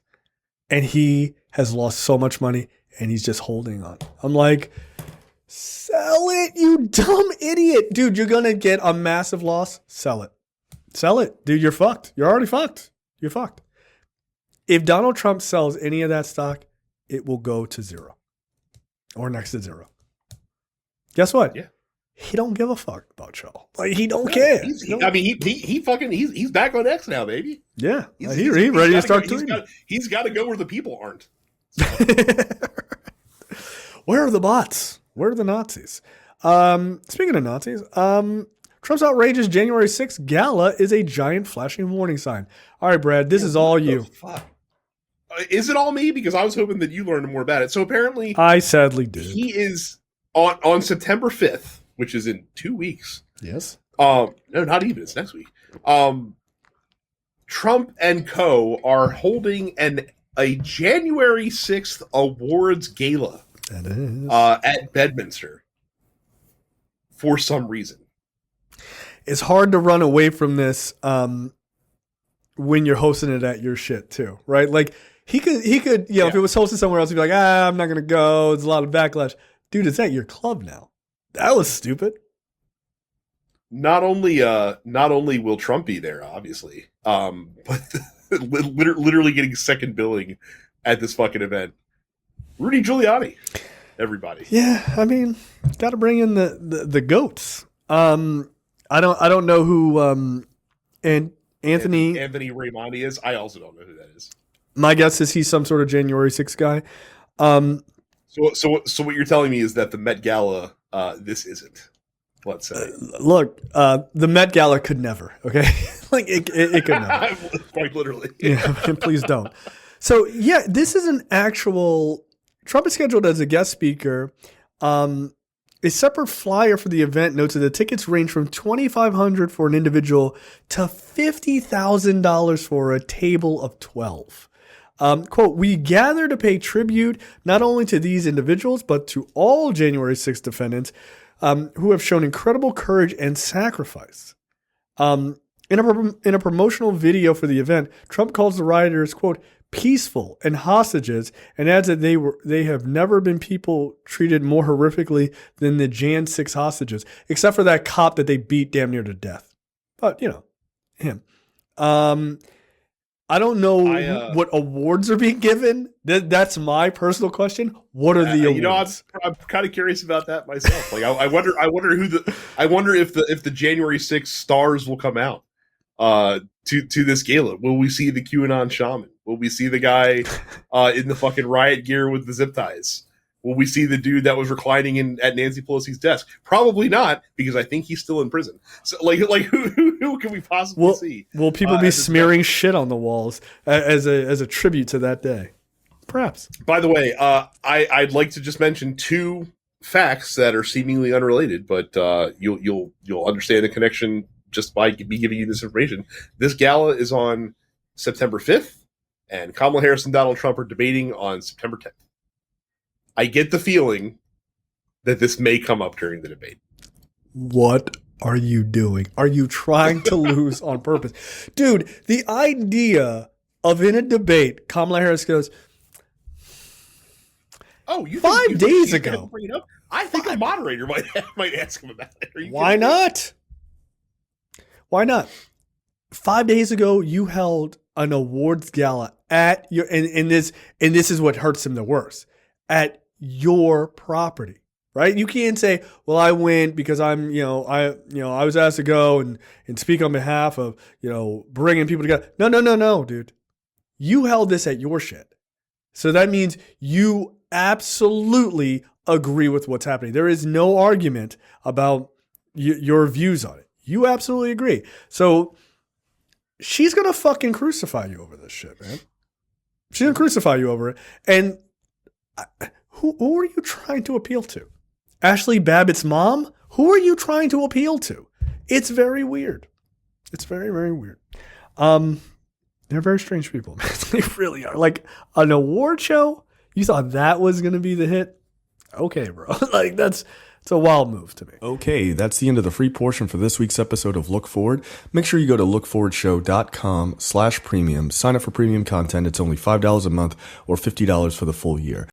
And he has lost so much money, and he's just holding on. I'm like, sell it, you dumb idiot. Dude, you're going to get a massive loss. Sell it. Sell it. Dude, you're fucked. You're already fucked. You're fucked. If Donald Trump sells any of that stock, it will go to zero or next to zero. Guess what? Yeah. He don't give a fuck about y'all. Like, he don't care. He's back on X now, baby. Yeah. He's ready to start tweeting. He's got to go where the people aren't. So. Where are the bots? Where are the Nazis? Speaking of Nazis, Trump's outrageous January 6th gala is a giant flashing warning sign. All right, Brad, this is all you. Fuck? Is it all me? Because I was hoping that you learned more about it. So apparently, I sadly did. He is on September 5th, which is in 2 weeks. Yes. No, not even. It's next week. Trump and co. are holding a January 6th awards gala. That is. At Bedminster for some reason. It's hard to run away from this when you're hosting it at your shit too, right? Like he could, if it was hosted somewhere else, he'd be like, I'm not gonna go. There's a lot of backlash, dude. It's at your club now. That was stupid. Not only will Trump be there, obviously, but literally getting second billing at this fucking event. Rudy Giuliani, everybody. Yeah, I mean, got to bring in the goats. I don't know who and Anthony Raimondi is. I also don't know who that is. My guess is he's some sort of January 6th guy. So what you're telling me is that the Met Gala, this isn't. Let's say. Look, the Met Gala could never. Okay, like it could never. Quite literally. Yeah, please don't. So yeah, this is an actual Trump is scheduled as a guest speaker. A separate flyer for the event notes that the tickets range from $2,500 for an individual to $50,000 for a table of 12. Quote, we gather to pay tribute not only to these individuals, but to all January 6th defendants who have shown incredible courage and sacrifice. In a promotional video for the event, Trump calls the rioters, quote, peaceful and hostages, and adds that they have never been people treated more horrifically than the Jan 6 hostages, except for that cop that they beat damn near to death. But, you know, him. I don't know what awards are being given. That's my personal question. What are the awards? You know, I'm kind of curious about that myself. Like, I wonder if the January 6th stars will come out to this gala. Will we see the QAnon shaman? Will we see the guy in the fucking riot gear with the zip ties? Will we see the dude that was reclining at Nancy Pelosi's desk? Probably not, because I think he's still in prison. So, like who can we possibly see? Will people be smearing shit on the walls as a tribute to that day? Perhaps. By the way, I'd like to just mention two facts that are seemingly unrelated, but you'll understand the connection just by me giving you this information. This gala is on September 5th, and Kamala Harris and Donald Trump are debating on September 10th. I get the feeling that this may come up during the debate. What are you doing? Are you trying to lose on purpose? Dude, the idea of in a debate, Kamala Harris goes, "Oh, you 5 days ago." Bring it up? I think a moderator might ask him about it. Why not? Why not? 5 days ago, you held an awards gala at your, and this is what hurts him the worst, at your property, right? You can't say, well, I went because I was asked to go and speak on behalf of, bringing people together. No, dude. You held this at your shit. So that means you absolutely agree with what's happening. There is no argument about your views on it. You absolutely agree. So she's going to fucking crucify you over this shit, man. She's going to crucify you over it. And who are you trying to appeal to? Ashley Babbitt's mom? Who are you trying to appeal to? It's very weird. It's very, very weird. They're very strange people, man. They really are. Like, an award show? You thought that was going to be the hit? Okay, bro. Like, it's a wild move to me. Okay, that's the end of the free portion for this week's episode of Look Forward. Make sure you go to lookforwardshow.com/premium. Sign up for premium content. It's only $5 a month or $50 for the full year.